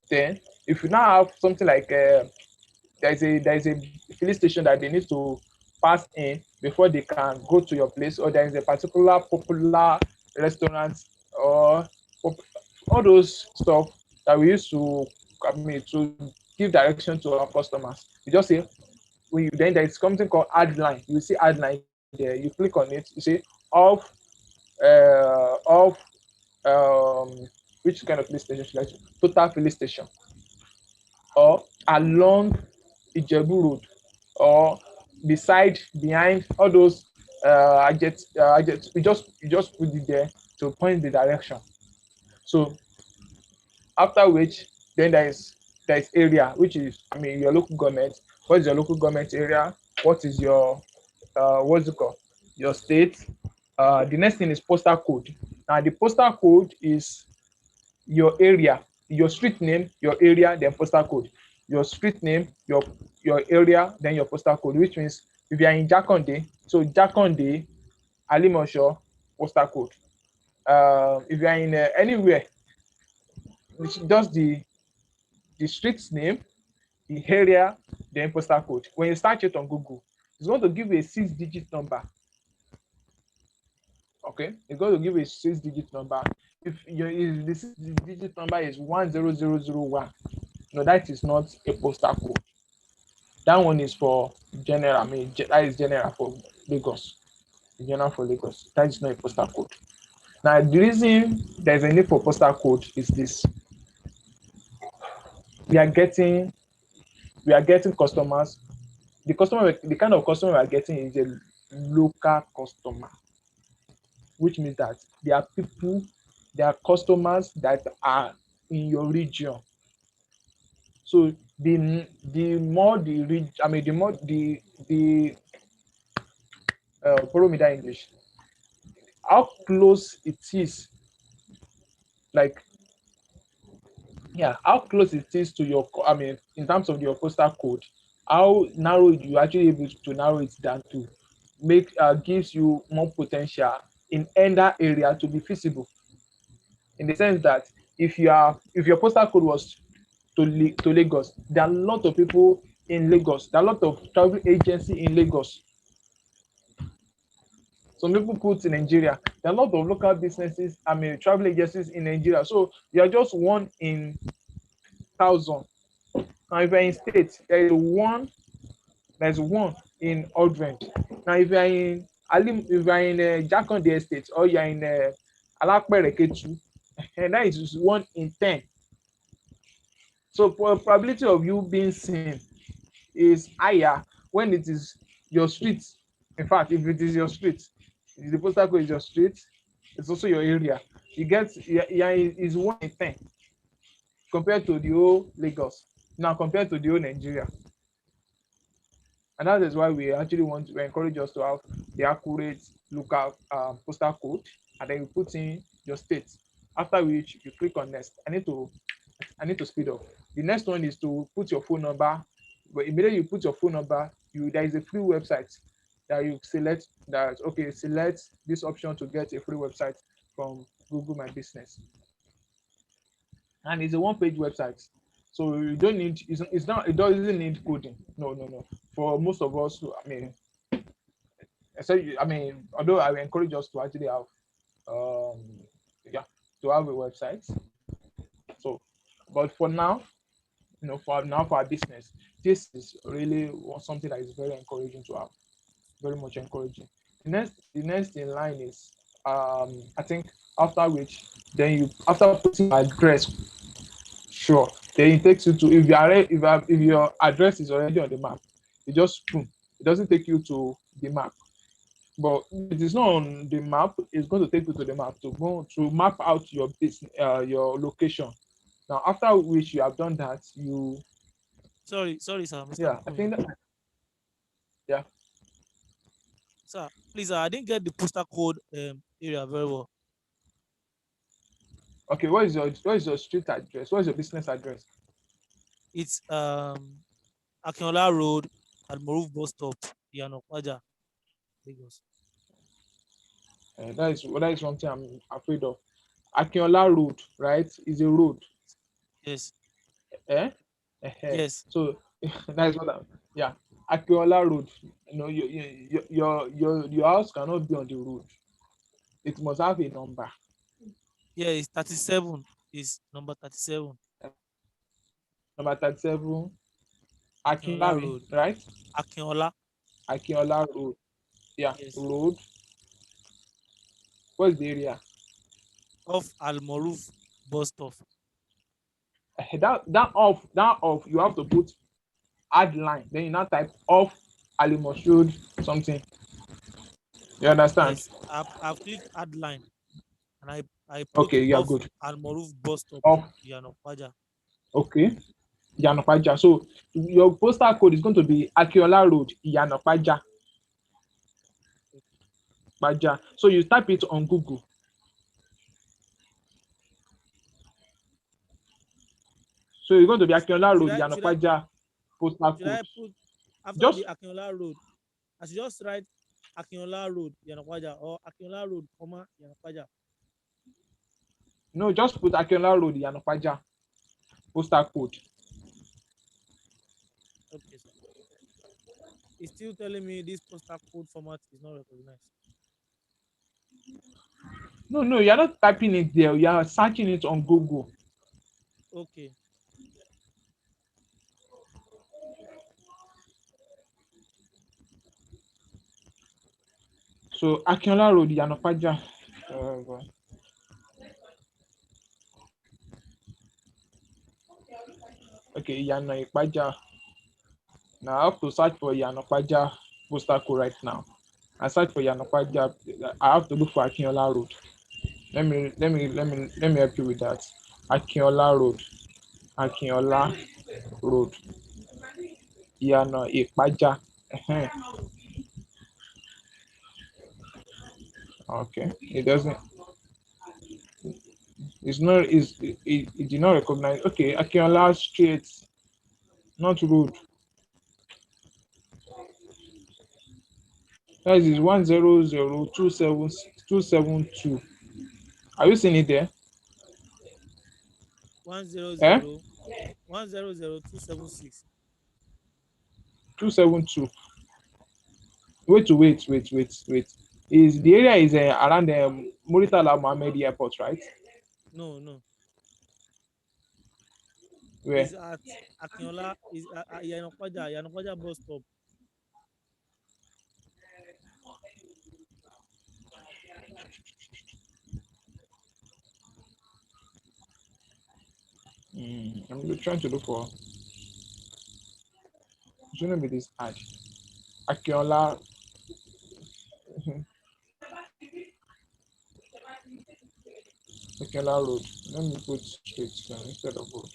Then if you now have something like there is a filling station that they need to pass in before they can go to your place, or there is a particular popular restaurant, or all those stuff that we use to give direction to our customers. You just say, then there is something called add line. You see add line there. You click on it. You say off, off, um, which kind of filling station should I say? Total filling station, or along Ijebu Road, or behind all those you just put it there to point the direction. So after which, then there is area, which is, your local government. What is your local government area? What is your what's it called? Your state. The next thing is postal code. Now the postal code is your area, your street name, your area, then postal code. Your street name, your area, then your postal code. Which means if you are in Jakonde, so Jakonde, Alimosho, postal code. If you are in anywhere, it's just the street name, the area, then postal code. When you search it on Google, it's going to give you a 6-digit number. Okay, it's going to give you a 6-digit number. If the 6-digit number is 10001, no, that is not a postal code. That one is for general. That is general for Lagos. General for Lagos. That is not a postal code. Now, the reason there's a need for postal code is this: we are getting customers. The kind of customer we are getting is a local customer, which means that there are customers that are in your region. So the more the reach, the more the follow me that English. How close it is, like, yeah, how close it is to your, in terms of your postal code, how narrow you actually able to narrow it down to make gives you more potential in that area to be feasible, in the sense that if your postal code was to Lagos, there are a lot of people in Lagos, there are a lot of travel agency in Lagos. Some people put in Nigeria, there are a lot of local businesses, travel agencies in Nigeria. So you are just one in 1,000. Now, if you're in states, there's one in Aldrend. Now, if you're in Jakonde Estate, or you're in Alapere Ketu, and that is one in 10. So probability of you being seen is higher when it is your street. In fact, if it is your street, if the postal code is your street, it's also your area. You get, yeah, is 1 in 10 compared to the whole Lagos. Now compared to the whole Nigeria. And that is why we actually want to encourage us to have the accurate local postal code, and then you put in your state. After which you click on next. I need to speed up. The next one is to put your phone number. But immediately you put your phone number, there is a free website that you select, that okay, select this option to get a free website from Google My Business. And it's a one-page website. So you don't need, it's not, it doesn't need coding. No, no, no. For most of us, I mean, although I will encourage us to actually have um yeah, to have a website. So but for now, for our business, this is really something that is very encouraging to have, very much encouraging. The next in line is, I think, after which, then you, after putting your address, sure, then it takes you to, if your address is already on the map, it just boom, it doesn't take you to the map. But if it is not on the map, it's going to take you to the map to go to map out your business, your location. Now, after which you have done that, Sorry, sir, Mr. yeah, I Bukumi. think that, yeah. Sir, please, I didn't get the postal code area very well. Okay, what is your street address? What is your business address? It's Akinola Road at Moruf bus stop, Yanokwaja, Lagos. That is one thing I'm afraid of. Akinola Road, right? Is a road. Yes, Eh? yes. So that is what I'm. Yeah, Akinola Road. Your house cannot be on the road. It must have a number. Yeah, it's 37. It's number 37. Number 37, Akinola Akinlari, Road. right? Akinola. Akinola Road. Yeah, Yes. road. What's the area? Off Al Moruf bus stop. That off, you have to put add line. Then you now type off Alimoshood something. You understand? Yes. I've clicked add line and I put Okay, yeah, off good. Al Moruf bus stop, Off, Yanokwaja. okay. Yanopaja. So your postal code is going to be Akiola Road, Yanopaja, Paja. So you type it on Google. So you're going to be Akiola Should Road, I should I Yanopaja postal should I code. put after the Just Akinola Road? I should just write Akinola Road, Yanokwaja, or Akinola Road, Yanokwaja. no, just put Akiola Road, Yanopaja postal code. Okay, sir. It's still telling me this postal code format is not recognized. No, no, you're not typing it there. You are searching it on Google. Okay. So Akiola Road, Yanopaja. Okay, Yanopaja. Now I have to search for Yanopaja postal code right now. I search for Yanopaja. I have to look for Akinola Road. Let me help you with that. Akinola Road. Akinola Road. Yanopaja. Okay. It doesn't. It's not. It did not recognize. Okay. Akinola Street, not road. That is 1002722. Are you seeing it there? 100 Eh? 100 276. 272. Wait. Is the area is around the Muritala Mohammed Airport, right? No, no. Where? Is at Akinola is at Yanokwaja bus stop. I'm trying to look for. It shouldn't be this ad. Akinola. Mhm, Akinola Road. Let me put street instead of road.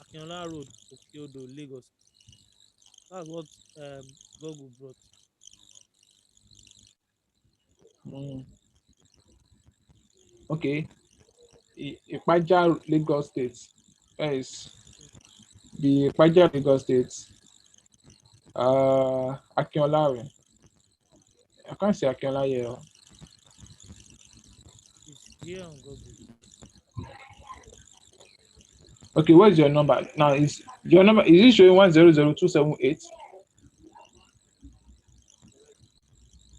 Akinola Road, Okiodo, Lagos. That's what Google brought. Mm. Okay. Ipaja, Lagos State. That is the Ipaja, Lagos State. Akinola. I can't say Akinola here. It's here on Google. Okay, what's your number? Now is your number, is it showing 1000278?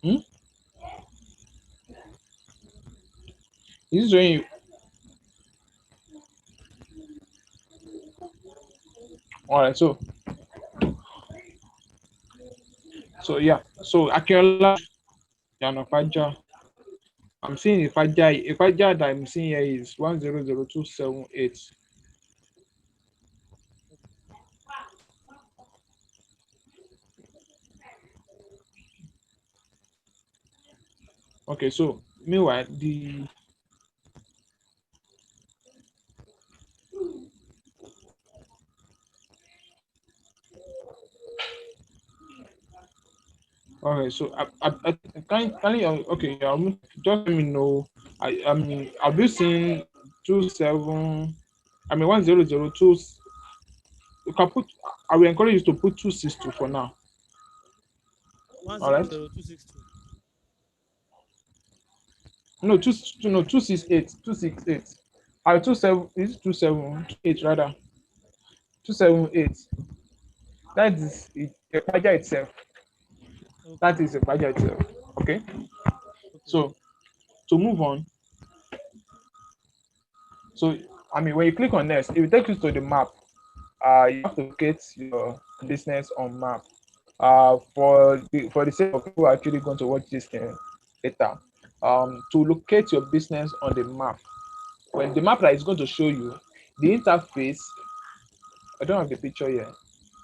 Hmm? Is it showing? All right, so yeah, so Akinola Yanofaja. I'm seeing Ifaja that I'm seeing here is 1000278. Okay, so meanwhile okay, so can you okay, just let me know. I'll be seeing 27. I mean 1002. You can put. I will encourage you to put 262 for now. One All zero right. zero two six two. No, no 268 268. 27 is 2728 rather 278. That is it, the Paja itself. That Okay, is the Paja itself. Okay. okay. So to move on. So I mean, when you click on next, it will take you to the map. You have to locate your business on map. For the sake of people who are actually going to watch this thing later, to locate your business on the map, when the map that is going to show you the interface. I don't have the picture here.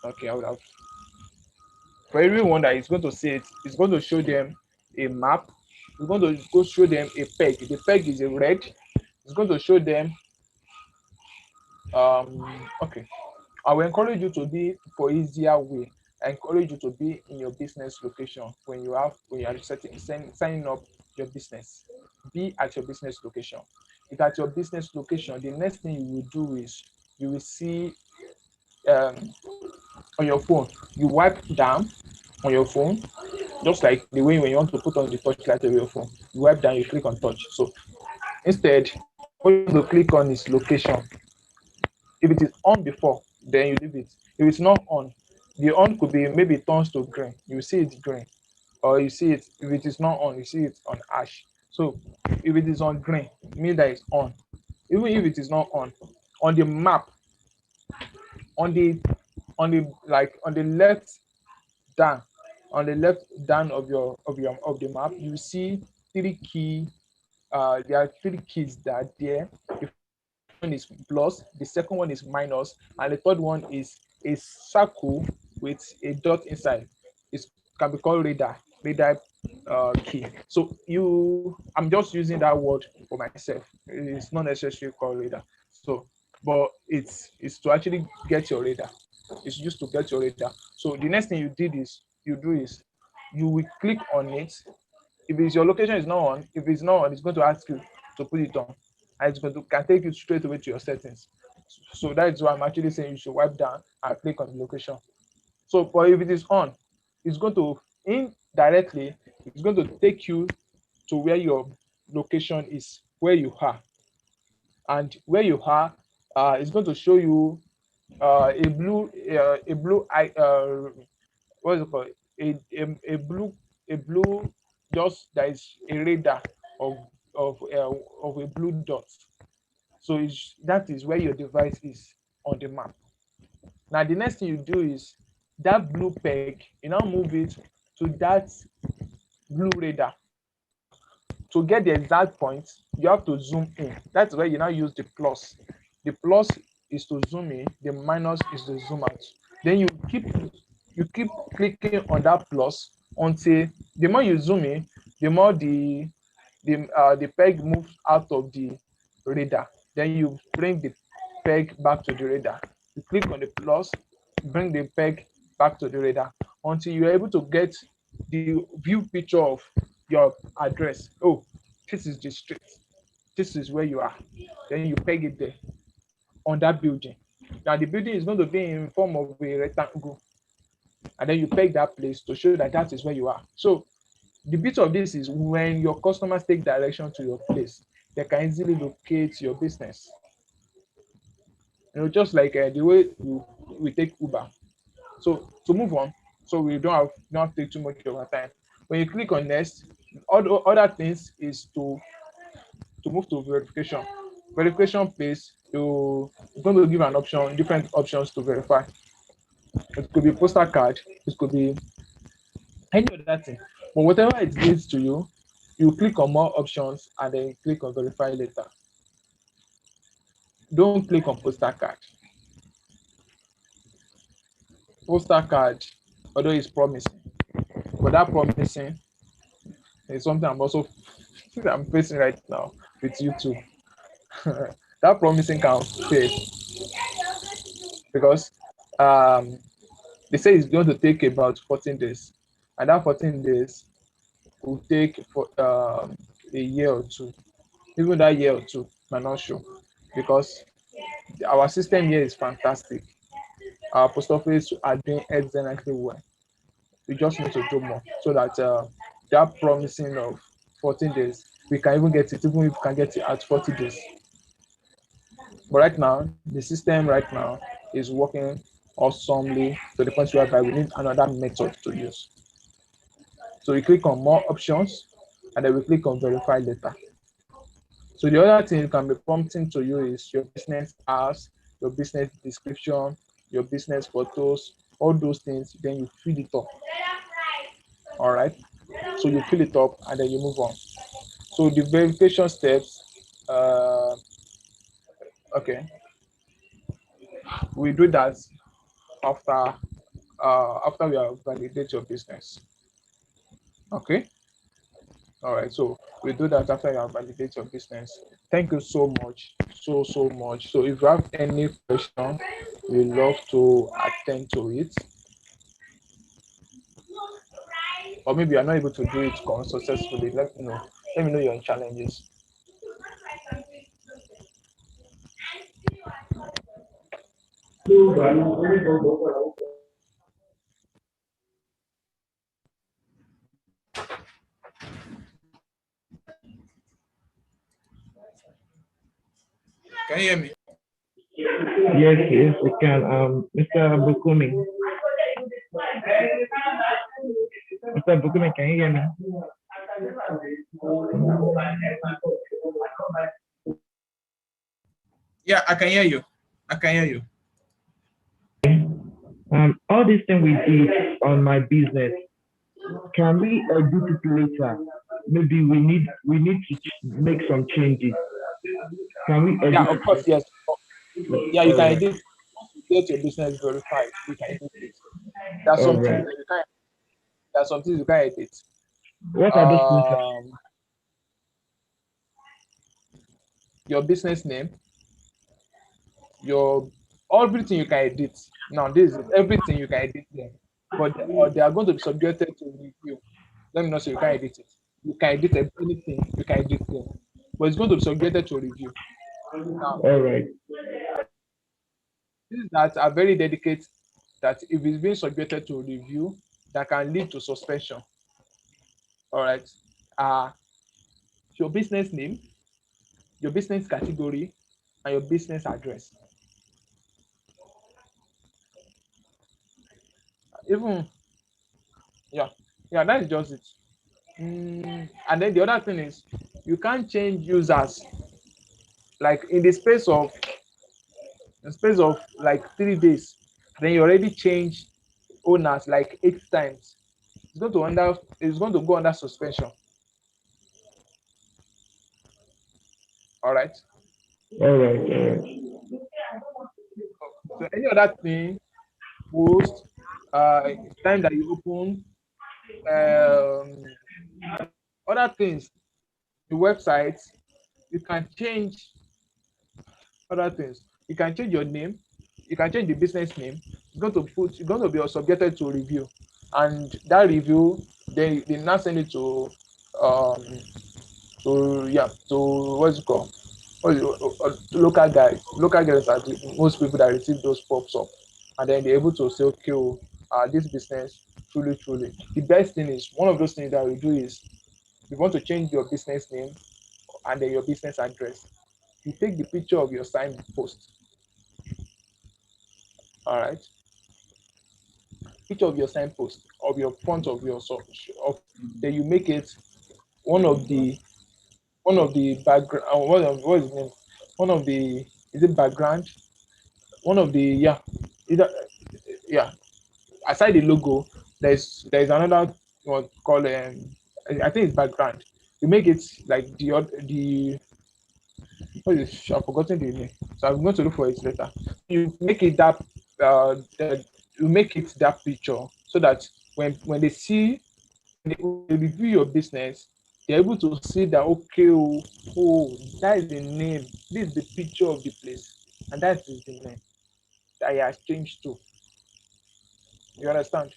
Okay, I would have. For everyone that is going to see it, it's going to show them a map. It's going to go show them a peg. The peg is a red. It's going to show them. Okay. I will encourage you to be for easier way. I encourage you to be in your business location when you are signing up your business. Be at your business location. If at your business location, the next thing you will do is you will see um, on your phone. You wipe down on your phone, just like the way when you want to put on the touchlight of your phone. You wipe down, you click on touch. So instead, what you want to click on is location. If it is on before, then you leave it. If it's not on, the on could be maybe it turns to green. You see it green, or you see it if it is not on, you see it on ash. So if it is on green, it means that it's on. Even if it is not on the map, on the on the left down, on the left down of the map, you see three key. There are three keys that are there. The first one is plus, the second one is minus, and the third one is a circle with a dot inside. It can be called radar key. So I'm just using that word for myself. It's not necessarily called radar. So, but it's to actually get your radar. It's used to get your radar. So the next thing you do is you will click on it. If it's your location is not on, if it's not on, it's going to ask you to put it on, and it's going to can take you straight away to your settings. So that is why I'm actually saying you should wipe down and click on the location. So, but if it is on, it's going to indirectly, it's going to take you to where your location is, where you are, and where you are, it's going to show you a blue eye, what is it called? A blue, a blue, just there is a radar of of a blue dot. So that is where your device is on the map. Now the next thing you do is that blue peg, you now move it to that blue radar. to get the exact point, you have to zoom in. That's where you now use the plus. The plus is to zoom in, the minus is to zoom out. Then you keep clicking on that plus until the more you zoom in, the more the peg moves out of the radar. Then you bring the peg back to the radar. You click on the plus, bring the peg back to the radar until you're able to get the view picture of your address. Oh, this is the street. This is where you are. Then you peg it there on that building. Now the building is going to be in form of a rectangle, and then you peg that place to show that that is where you are. So the beauty of this is when your customers take direction to your place, they can easily locate your business. Just like the way we take Uber. So to move on, so we don't have to take too much of our time. When you click on next, other things is to move to verification. Verification place, you're going to give an option, different options to verify. It could be postal card, it could be any other thing. But whatever it gives to you, you click on more options and then click on verify later. Don't click on postal card. Postal card, although it's promising, but that promising is something I'm facing right now with YouTube. That promising can fail because um, they say it's going to take about 14 days, and that 14 days will take for a year or two. Even that year or two might not show because our system here is fantastic. Our post office are doing excellently well. We just need to do more so that that promising of 14 days, we can even get it, even if we can get it at 40 days. But right now, the system right now is working awesomely to the point whereby we need another method to use. So we click on more options and then we click on verify later. So the other thing it can be prompting to you is your business ads, your business description, your business photos, all those things, then you fill it up. All right. So you fill it up and then you move on. So the verification steps, okay, we do that after after we have validate your business. Okay. All right. So we do that after you have validate your business. Thank you so much, so much. So if you have any question, we love to attend to it. Or maybe you're not able to do it successfully. Let me know. Let me know your challenges. Can you hear me? Yes, yes, we can. Mr. Bukumi. Mr. Bukumi, can you hear me? Yeah, I can hear you. I can hear you. All these things we did on my business, can we edit it later? Maybe we need to make some changes. Can we Yeah, edit of course, it? yes. Yeah, you All can right, edit. Once you get your business verified, you can edit it. There are all some things right. that you can't. There are some things you can't edit. What are those things? Um, your business name, your everything you can edit. Now, this is everything you can edit there, but or they are going to be subjected to review. Let me not say you can edit it. You can edit anything. You can edit there, but it's going to be subjected to review. Now, All right, things that are very delicate, that if it's being subjected to review, that can lead to suspension. All right. Uh, your business name, your business category, and your business address. Even yeah, yeah, that is just it. And then the other thing is you can't change users like in the space of like 3 days. Then you already changed owners like 8 times. It's going to go under suspension. All right. All right, all right. So any other thing, post, time that you open, um, other things, the website, you can change other things. You can change your name. You can change the business name. It's going to be subjected to review, and that review, they now send it um to what's it called? Local guys are most people that receive those pops up, and then they're able to say, okay, oh, this business truly. The best thing is one of those things that we do is you want to change your business name and then your business address. You take the picture of your sign post, all right, picture of your signpost of your front of your of then you make it one of the background what is the name, one of the, is it background, one of the, yeah, either, yeah, aside the logo, there's another one called I think it's background. You make it like the what is, I've forgotten the name, so I'm going to look for it later. You make it you make it that picture so that when they see, when they review your business, they're able to see that, okay, that is the name, this is the picture of the place, and that is the name that it has changed to. You understand?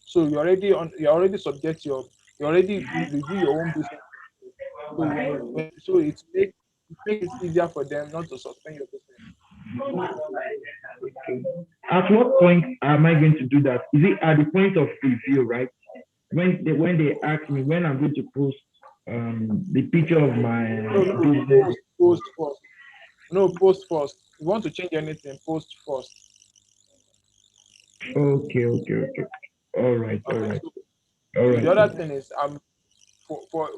So you're already subject your, you already review your own business. So so it makes it easier for them not to suspend your business. Okay. At what point am I going to do that? Is it at the point of review, right? When they ask me when I'm going to post the picture of my No, business. post first. No, post first. You want to change anything, post first. Okay, okay, okay. All right, all Okay. right, So, all so the right. other thing is for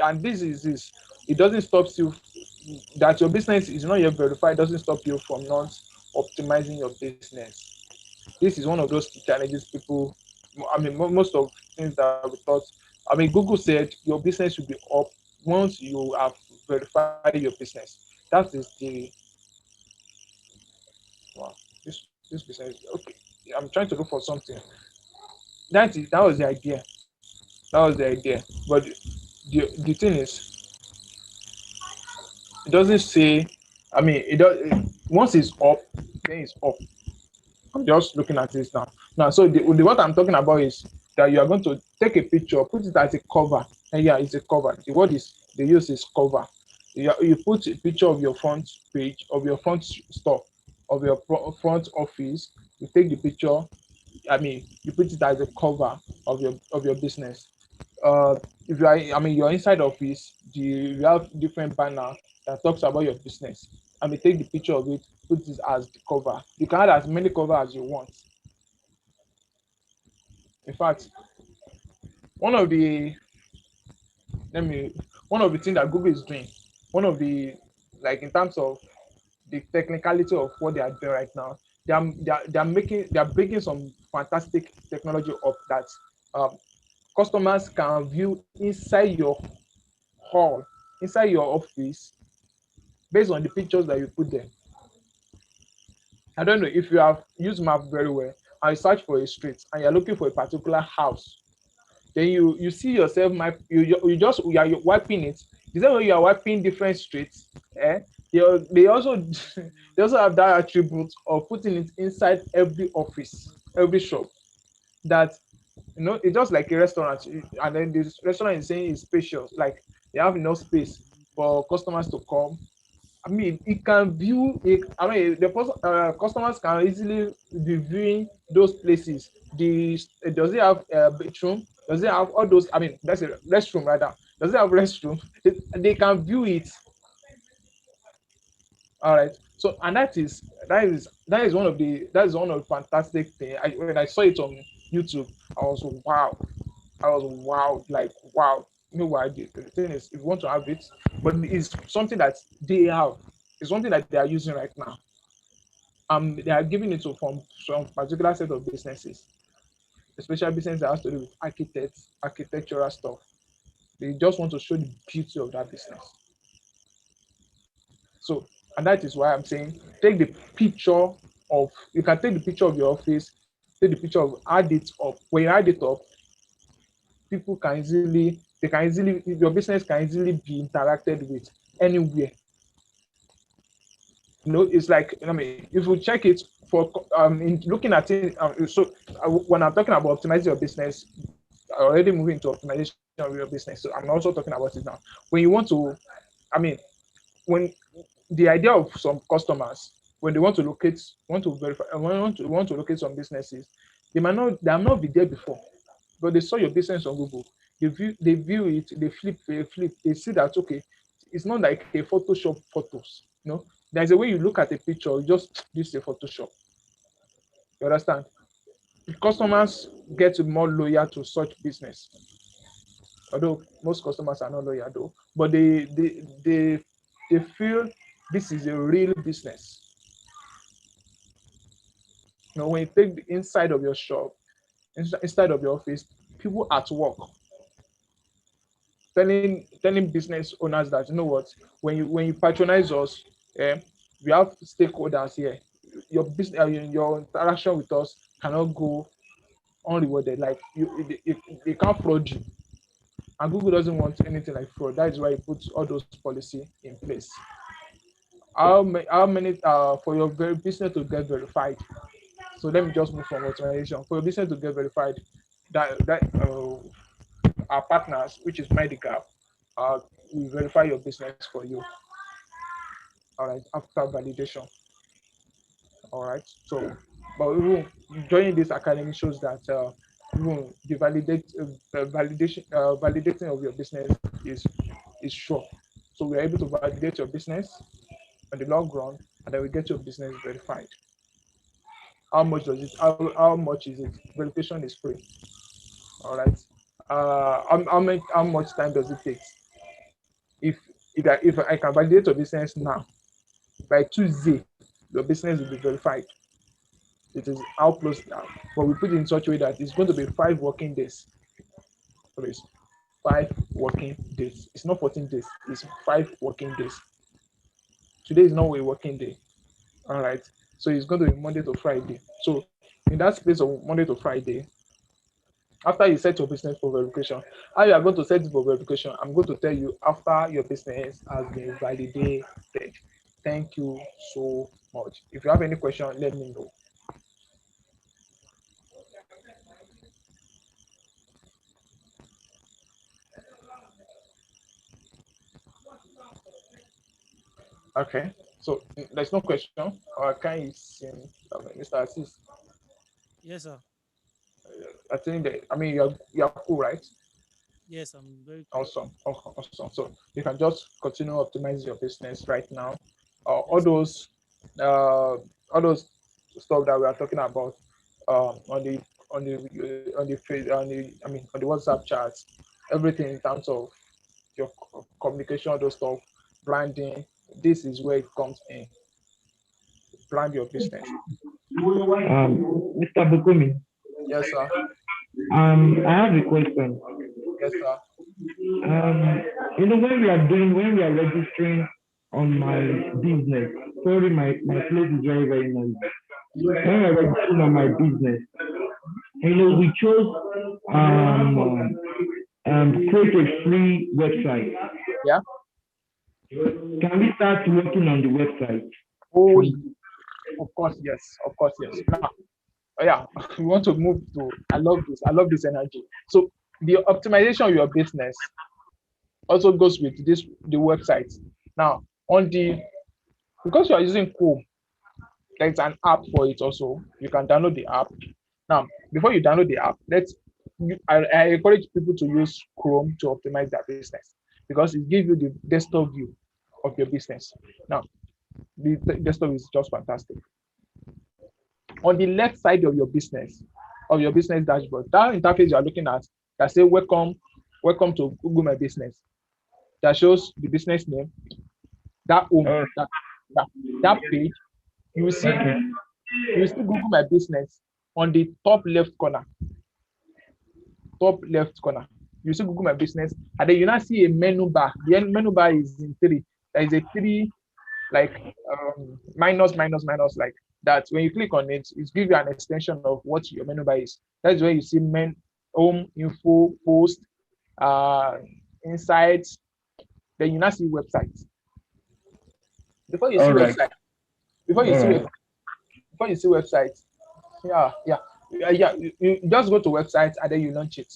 and this is this. It doesn't stop you that your business is not yet verified. Doesn't stop you from not optimizing your business. This is one of those challenges people. I mean, most of things that we thought. I mean, Google said your business should be up once you have verified your business. That is the, wow. This business, okay. I'm trying to look for something. That was the idea. That was the idea. But the thing is, it doesn't say. I mean, once it's up, then it's up. I'm just looking at this now. Now, so what I'm talking about is that you are going to take a picture, put it as a cover. And yeah, it's a cover. The word is they use is cover. You put a picture of your front page, of your front store, of your front office. You take the picture. I mean, you put it as a cover of your business. If you are, I mean, your inside office, you have different banner that talks about your business. I mean, take the picture of it, put it as the cover. You can add as many cover as you want. In fact, one of the let me one of the things that Google is doing, one of the, like, in terms of the technicality of what they are doing right now, they are making some fantastic technology of that. Um, Customers can view inside your hall, inside your office, based on the pictures that you put there. I don't know if you have used map very well and you search for a street and you're looking for a particular house, then you see yourself map, you are wiping it. The same way you are wiping different streets, eh? They also they also have that attribute of putting it inside every office, every shop. That, it's just like a restaurant, and then this restaurant is saying is spacious, like they have enough space for customers to come. I mean, it can view it. I mean, customers can easily be viewing those places. Does it have a bedroom? Does it have all those? I mean, that's a restroom rather. Does it have restroom? They can view it. All right. So, and that is one of the fantastic thing. When I saw it on YouTube, I was wow. I was wow, like wow. You know what I did? The thing is, if you want to have it, but it's something that they have. It's something that they are using right now. They are giving it to from some particular set of businesses, especially business that has to do with architects, architectural stuff. They just want to show the beauty of that business. So, and that is why I'm saying take the picture of, you can take the picture of your office, take the picture of, add it up. When you add it up, people can easily, they can easily, your business can easily be interacted with anywhere. It's like, I mean, if you check it for in looking at it, when I'm talking about optimizing your business, I already moving into optimization of your business. So I'm also talking about it now. When you want to, I mean, when the idea of some customers, when they want to locate, want to verify, want to locate some businesses, they have not been there before, but they saw your business on Google. They view it, they flip, they see that okay, it's not like a Photoshop photos. There's a way you look at a picture, you just this is a Photoshop. You understand? Customers get more loyal to such business, although most customers are not loyal though, but they feel this is a real business. When you take the inside of your shop, inside of your office, people at work telling business owners that, when you patronize us, eh, we have stakeholders here. Your business, your interaction with us cannot go unrewarded. Like they can't fraud you, and Google doesn't want anything like fraud. That is why it puts all those policy in place. How many for your business to get verified? So let me just move from automation. For your business to get verified, that our partners, which is MediGap, will verify your business for you. All right, after validation. All right. So, but even joining this academy shows that even the validating of your business is sure. So we are able to validate your business on the long run, and then we get your business verified. How much does it? How much is it? Verification is free. All right. How much time does it take? If if I can validate your business now, by Tuesday, your business will be verified. It is how close now, but we put it in such a way that it's going to be 5 working days. Please, 5 working days. It's not 14 days. It's 5 working days. Today is not a working day. All right. So it's going to be Monday to Friday. So in that space of Monday to Friday, after you set your business for verification, how you are going to set it for verification, I'm going to tell you after your business has been validated. Thank you so much. If you have any question, let me know. Okay. So there's no question. Or can you see Mr. Assis? Yes, sir. I think that, I mean, you're cool, right? Yes, I'm very cool. Awesome. Awesome. So you can just continue optimizing your business right now. All Yes, sir. those all those stuff that we are talking about on the WhatsApp chats, everything in terms of your communication, all those stuff, branding. This is where it comes in. Brand your business. Mr. Bukumi, Yes, sir. I have a question. Yes, sir. When we are registering on my business, sorry, my place is very, very noisy. When we are registering on my business, we chose create a free website. Yeah. Can we start working on the website? Oh, From of course, yes. Of course, yes. Now, yeah, we want to move to. I love this. I love this energy. So the optimization of your business also goes with the website. Now, on the because you are using Chrome, there's an app for it also. You can download the app. Now, before you download the app, I encourage people to use Chrome to optimize their business because it gives you the desktop view of your business. Now, the desktop is just fantastic. On the left side of your business dashboard, that interface you are looking at that say welcome to Google My Business, that shows the business name, that home, uh, that, that page, you will see okay. Google My Business on the top left corner. You see Google My Business, and then you now see a menu bar. The menu bar is in three. There is a three like minus like that. When you click on it, it gives you an extension of what your menu bar is. That's where you see home, info, post, uh, insights. Then you now see websites. Before you see All right. website, before you All see right. web, before you see website, yeah, you just go to website and then you launch it.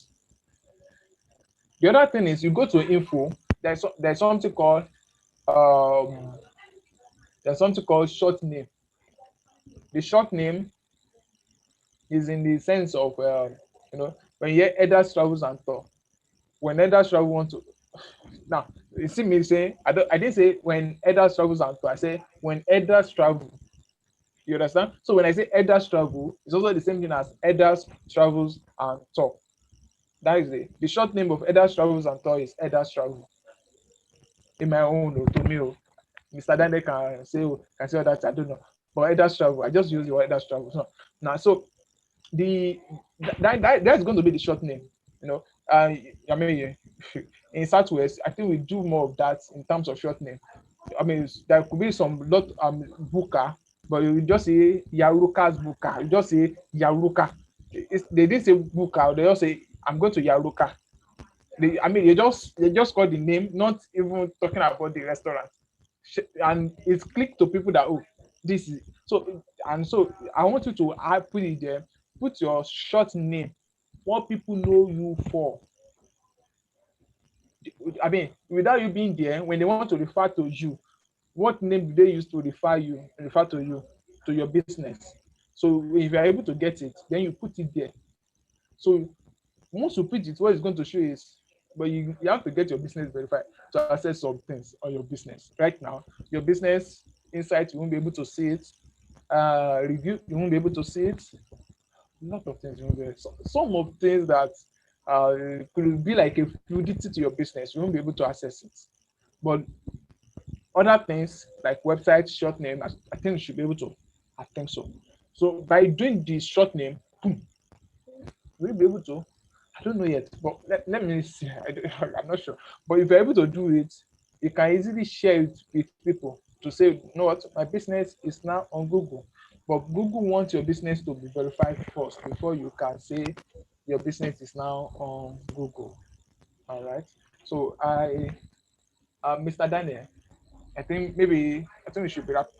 The other thing is you go to info. There's something called um short name. The short name is in the sense of when you hear Elders Travels and Tour. When Elders Travel want to now you see me saying I didn't say when Elders Travels and Tour. I say when Elders travel. You understand? So when I say Elders Travel, it's also the same thing as Elders Travels and Tour. That is the short name of Elders Travels and Tour is Elders Travel. In my own to me, Mr. Daniel can say that I don't know. But Elders Travel, I just use the word Elders Travel. So now so the that's going to be the short name. You know, I mean, in Southwest, I think we do more of that in terms of short name. I mean, there could be some lot Buka, but you just say Yaruka's Buka. You just say Yaruka. They didn't say Buka. They just say I'm going to Yaruka. I mean, they just call the name, not even talking about the restaurant, and it's clicked to people that this is so and so. I want you to put it there. Put your short name, what people know you for. I mean, without you being there, when they want to refer to you, what name do they use to refer to you, to your business? So if you are able to get it, then you put it there. So once you put it, what it's going to show is, but you have to get your business verified to access some things on your business. Right now, your business insight, you won't be able to see it. Review, you won't be able to see it. A lot of things you won't be able to. Some of things that could be like a fluidity to your business, you won't be able to access it. But other things like website, short name, I think you should be able to. I think so. So by doing the short name, boom, will you be able to? I don't know yet, but let me see. I'm not sure. But if you're able to do it, you can easily share it with people to say, you know what, my business is now on Google. But Google wants your business to be verified first before you can say your business is now on Google. All right. So Mr. Daniel, I think I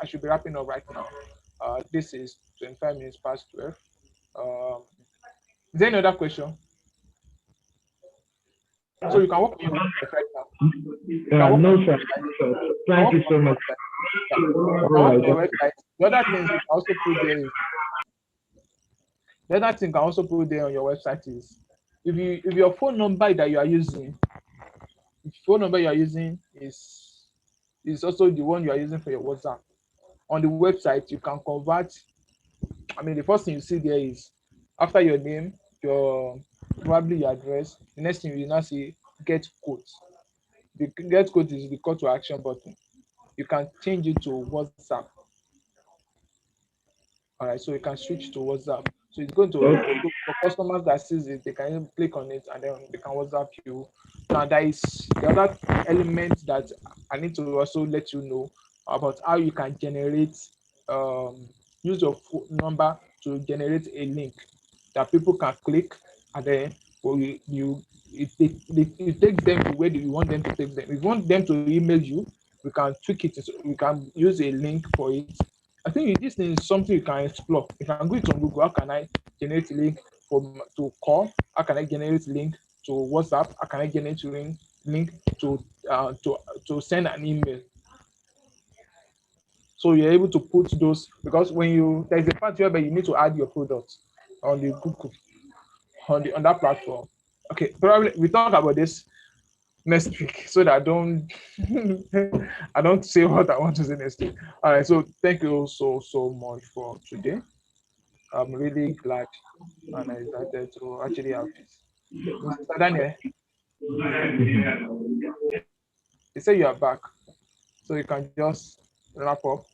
should be wrapping up right now. This is 25 minutes past 12. Um, is there any other question? So you can work on your website right now. You can work on No, your sir. website. You can Thank work you on so your much. website. Yeah. You All can work right. on your website. The other things you can also put there is the other thing you can also put there on your website is if your phone number that you are using, if phone number you are using is also the one you are using for your WhatsApp. On the website, you can convert. I mean, the first thing you see there is after your name, your probably your address. The next thing you now see get quote. The get quote is the call to action button. You can change it to WhatsApp. All right, so you can switch to WhatsApp. So it's going to Okay. so for customers that sees it, they can click on it and then they can WhatsApp you. Now there is the other element that I need to also let you know about how you can generate use your phone number to generate a link that people can click and then it takes them to where do you want them to take them. If you want them to email you, we can tweak it. We can use a link for it. I think this thing is something you can explore. If I'm going to Google, how can I generate a link to call? How can I generate a link to WhatsApp? How can I generate a link to uh, to to send an email? So you're able to put those because when you there's a part where you need to add your product on the Google on that platform. Okay, probably we talk about this next week so that I don't I don't say what I want to say next week. All right, so thank you so much for today. I'm really glad and excited to actually have this. Mr. Daniel, you say you are back, so you can just wrap up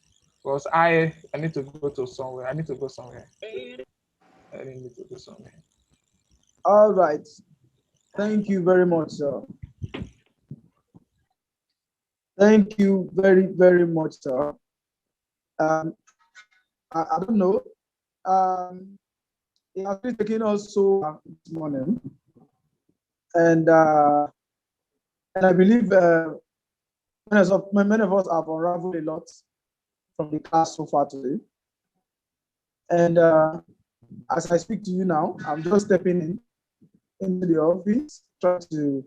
because I need to go to somewhere. I need to go somewhere. I need to go somewhere. All right. Thank you very much, sir. Thank you very, very much, sir. I don't know. It has been taking us so this morning, and I believe many of us have unraveled a lot from the class so far today. And as I speak to you now, I'm just stepping into the office, trying to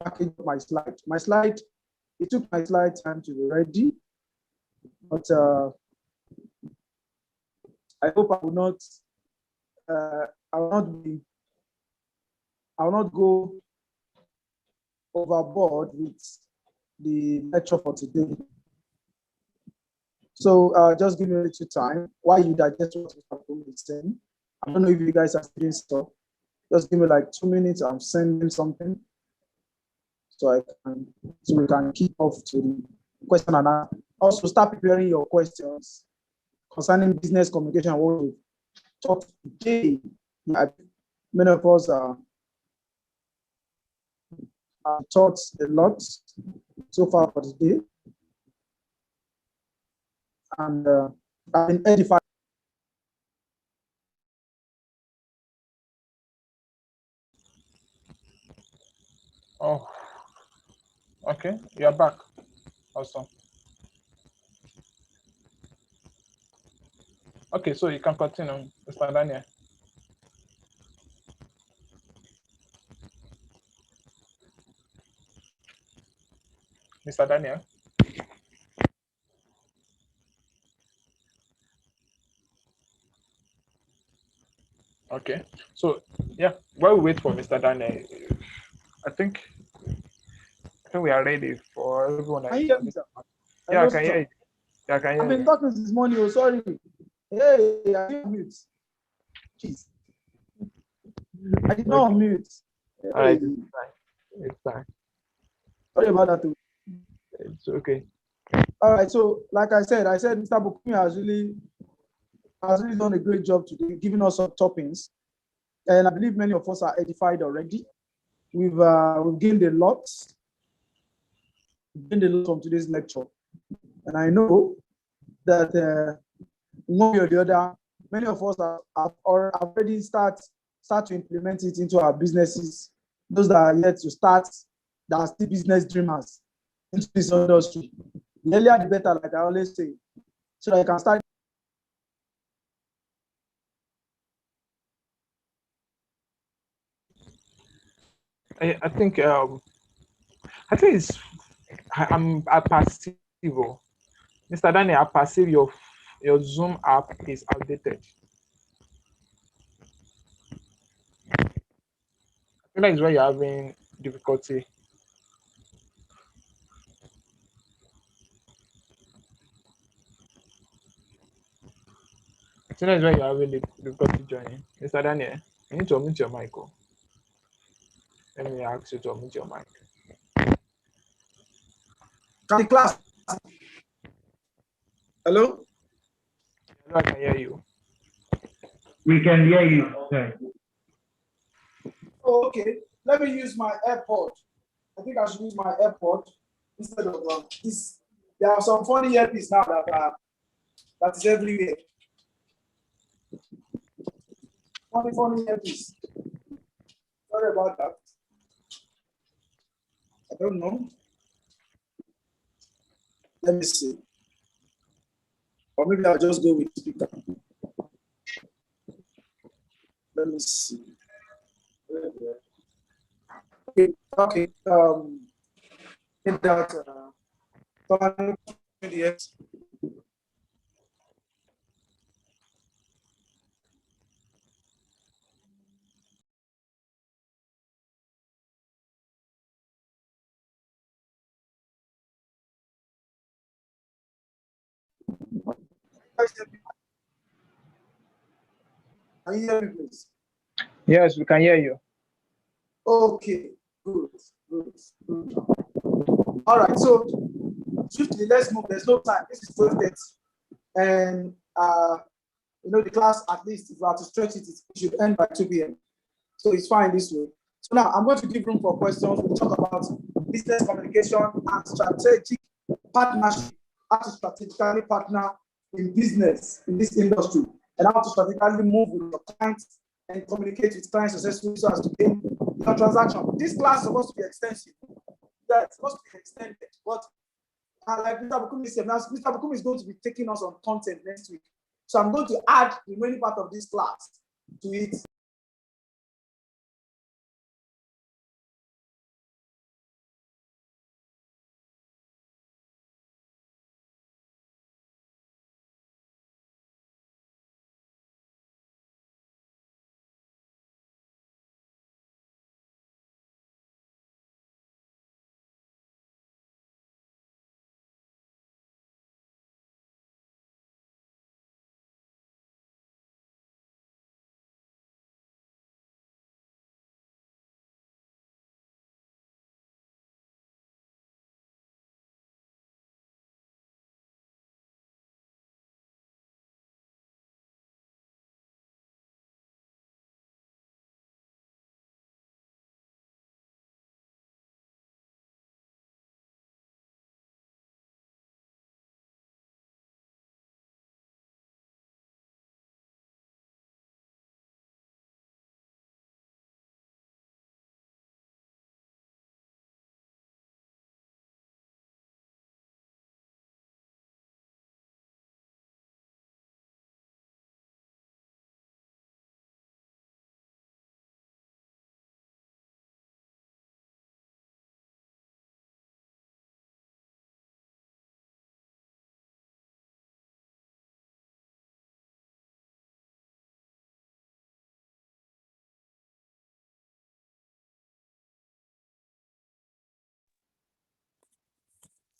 package my slide. It took my slide time to be ready, but I hope I will not go overboard with the lecture for today. So just give me a little time while you digest what Mr. is saying. I don't know if you guys are doing stuff. Just give me like 2 minutes. I'm sending something so we can keep off to the question and answer. Also start preparing your questions concerning business communication. What we talked today. Many of us have taught a lot so far for today, and I've been edified. Oh, okay. You're back. Awesome. Okay, so you can continue, Mr. Daniel. Mr. Daniel. Okay. So yeah, while we wait for Mr. Daniel, I think we are ready for everyone. Can you hear me, sir? Yeah, I Hello, can hear sir. you. Yeah, I can hear I've been you. talking this morning. Oh, sorry. Hey, I didn't mute. Jeez. I did not Okay. mute. All right, Hey, it's fine. It's fine. sorry about that too. It's okay. All right. So, like I said Mr. Bukumi has really done a great job today, giving us some toppings, and I believe many of us are edified already. We've gained a lot. From today's lecture, and I know that one way or the other, many of us have already start to implement it into our businesses. Those that are yet to start, that are still business dreamers into this industry. The earlier the better, like I always say, so that you can start. I think it's I perceive, Mr. Daniel, I perceive your Zoom app is outdated. I think that is why you're having difficulty. I think that is why you're having difficulty joining. Mr. Daniel, you need to unmute your mic. Oh. Let me ask you to unmute your mic. Can the class? Hello? Hello, I can hear you. We can hear you, sir. Oh, okay. Let me use my AirPod. I think I should use my AirPod instead of this. There are some funny earpiece now that is everywhere. Funny earpiece. Sorry about that. I don't know. Let me see. Or maybe I'll just go with speaker. Let me see. Okay. In that yes. Can you hear me, please? Yes, we can hear you. Okay, good. All right, so swiftly, let's move. There's no time. This is 12:30. And the class, at least if you have to stretch it, it should end by 2 p.m. So it's fine this way. So now I'm going to give room for questions. We'll talk about business communication and strategic partnership, how to strategically partner in business in this industry, and how to strategically move with your clients and communicate with clients successfully so as to gain your transaction. This class is supposed to be extensive. Yeah, it's supposed to be extended, but like Mr. Bukumi said, now Mr. Bukumi is going to be taking us on content next week. So I'm going to add the remaining part of this class to it.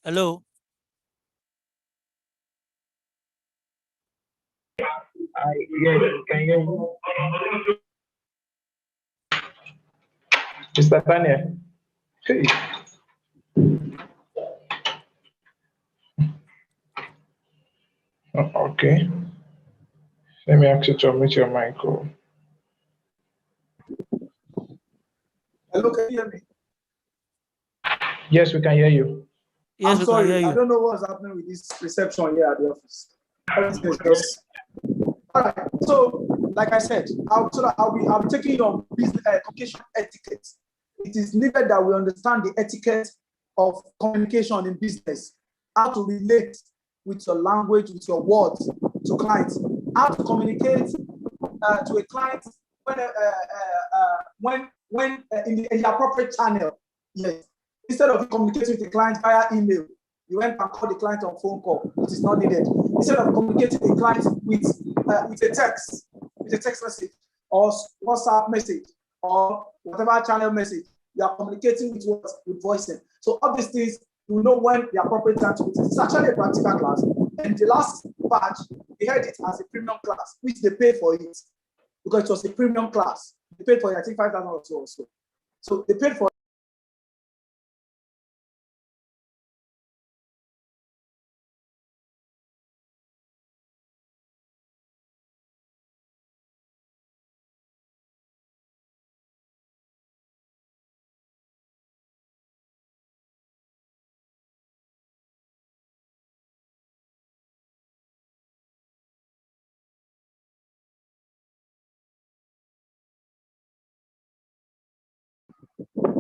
Hello. Yes, can you hear me? Mr. Daniel. Hey. Oh, okay. Let me ask you to unmute your mic. Oh. Hello, can you hear me? Yes, we can hear you. Yes, I'm we can hear sorry, I you. don't know what's happening with this reception here at the office. Everything is just all right. So, like I said, I'll be taking you on business communication etiquette. It is needed that we understand the etiquette of communication in business, how to relate with your language, with your words to clients, how to communicate to a client when in the appropriate channel. Yes. Instead of communicating with the client via email, you went and called the client on phone call. It is not needed. Instead of communicating with the client with a text message or WhatsApp message or whatever channel message, you are communicating with what? With voicing. So all these things, you know when the appropriate time to use it. It's actually a practical class. And the last batch, they had it as a premium class, which they paid for it because it was a premium class. They paid for it, I think 5,000 or so also. So they paid for.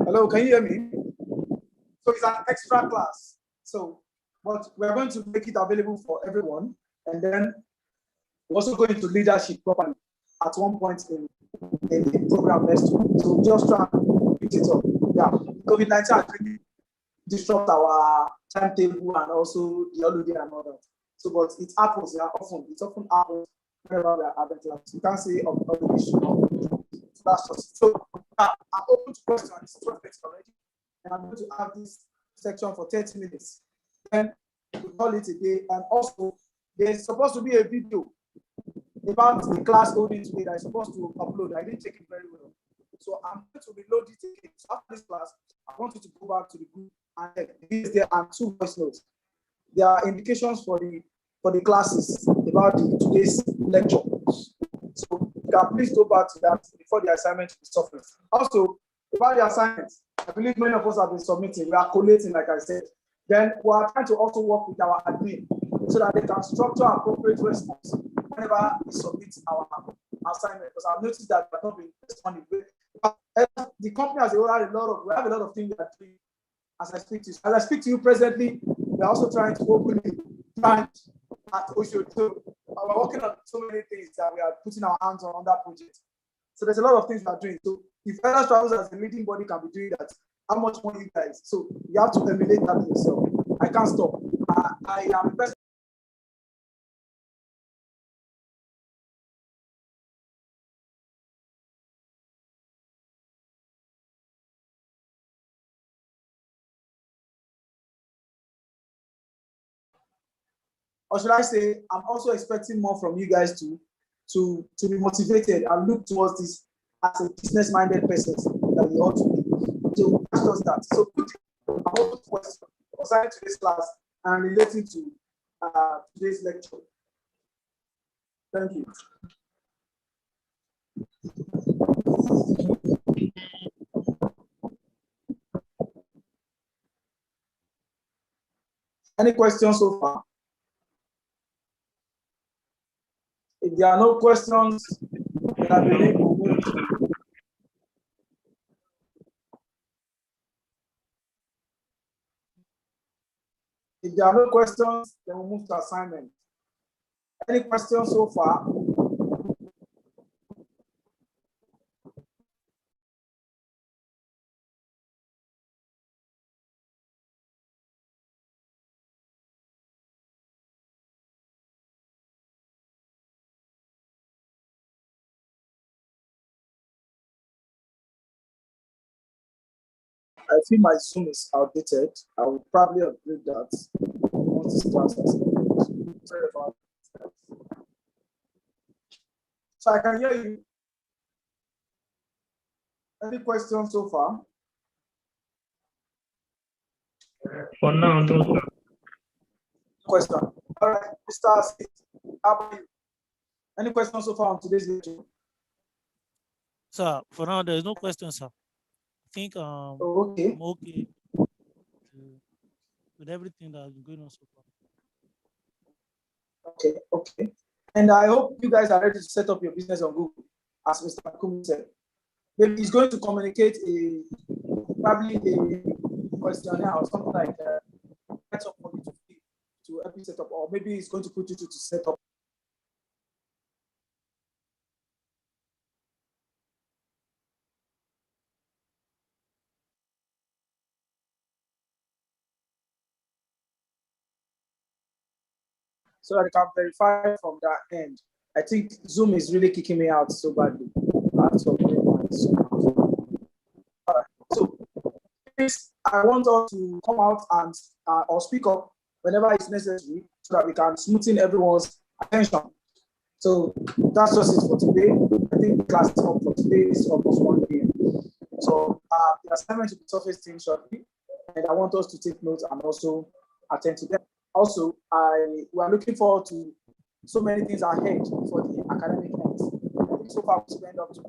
Hello, can you hear me? So it's an extra class. So, but we're going to make it available for everyone. And then we're also going to leadership properly at one point in the program next week. So just try and pick it up. Yeah, COVID-19 has really disrupt our timetable and also the holiday and all that. So, but it happens, yeah, often. It often happens whenever we are having class. You can't say of other issue. So that's just so I'm open to questions. It's 12 minutes already. And I'm going to have this section for 30 minutes. Then we call it a day. And also, there's supposed to be a video about the class holding today that is supposed to upload. I didn't check it very well. So I'm going to reload it again. So after this class, I want you to go back to the group and there are 2 voice notes. There are indications for the classes about today's lecture. So you can please go back to that before the assignment is surfaced. Also, about the assignments, I believe many of us have been submitting. We are collating, like I said. Then we are trying to also work with our admin so that they can structure appropriate response whenever we submit our assignment. Because I've noticed that we have not been responding. The company has a lot of things we are doing as I speak to you. As I speak to you presently, we are also trying to open a branch at Osho. So we're working on so many things that we are putting our hands on that project. So there's a lot of things we are doing. So if Elders Travels as a leading body can be doing that, how much more you guys? So you have to emulate that yourself. I can't stop. I am best. Or should I say, I'm also expecting more from you guys to be motivated and look towards this as a business-minded person that you ought to be. So that's just that. So put a question aside today's class and relating to today's lecture. Thank you. Any questions so far? If there are no questions, then I believe we'll move to. If there are no questions, then we'll move to assignment. Any questions so far? I feel my Zoom is outdated. I will probably upgrade that once this class has ended. Sorry about that. So I can hear you. Any questions so far? For now, no, sir. Question. All right, Mr. Smith, how about you? Any questions so far on today's lecture? Sir, for now there is no question, sir. I think Okay. I'm okay with everything that has been going on so far. Okay. And I hope you guys are ready to set up your business on Google, as Mr. Kumi said. Maybe he's going to communicate probably a questionnaire or something like that for you to help you set up, or maybe he's going to put you to set up. So that I can verify from that end. I think Zoom is really kicking me out so badly. All right. So please, I want us to come out and or speak up whenever it's necessary so that we can smoothen everyone's attention. So that's just it for today. I think the class is up for today. It's almost 1 p.m. So the assignment will be surfaced shortly, and I want us to take notes and also attend to them. Also, we are looking forward to so many things ahead for the academic end. I think so far we spent up to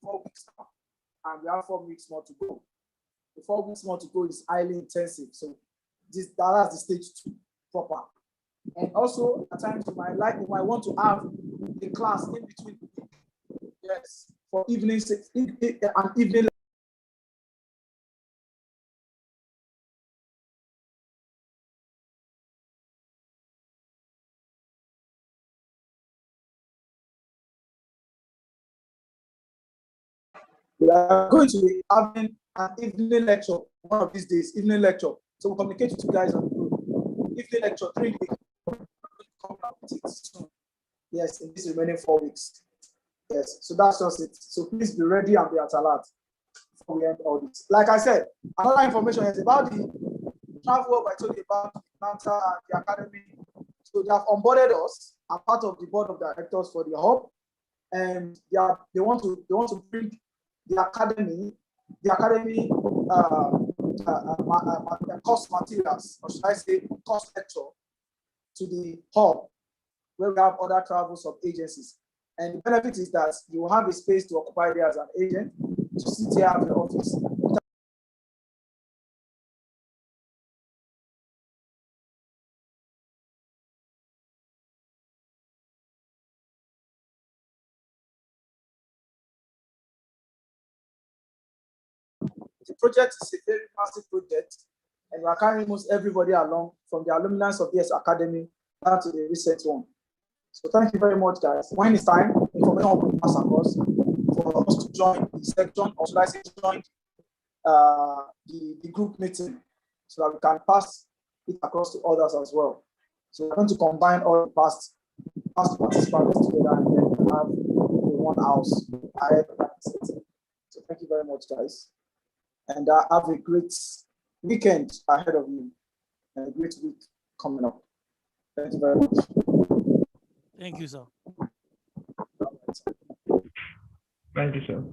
4 weeks now, and we have 4 weeks more to go. The 4 weeks more to go is highly intensive. So that's the stage 2 proper. And also at times you might want to have a class in between. Yes, for evening and evening. We are going to be having an evening lecture one of these days, evening lecture. So we'll communicate with you guys on the group. Evening lecture 3 days. Come out with it soon. Yes, in these remaining 4 weeks. Yes, so that's just it. So please be ready and be at alert before we end all this. Like I said, another information is about the travel hub I told you about, Atlanta and the academy. So they have onboarded us as part of the board of directors for the hub, and they want to bring the academy course materials, or should I say course lecture, to the hub where we have other travel sub agencies. And the benefit is that you will have a space to occupy there as an agent to sit here at the office The project is a very massive project, and we are carrying most everybody along from the alumni of this academy down to the recent one. So thank you very much, guys. When it's time, information will pass across for us to join the section, or should I say join the group meeting, so that we can pass it across to others as well. So we're going to combine all the past participants together and then have the one house ahead of that. So thank you very much, guys. And have a great weekend ahead of you and a great week coming up. Thank you very much. Thank you, sir. Thank you, sir.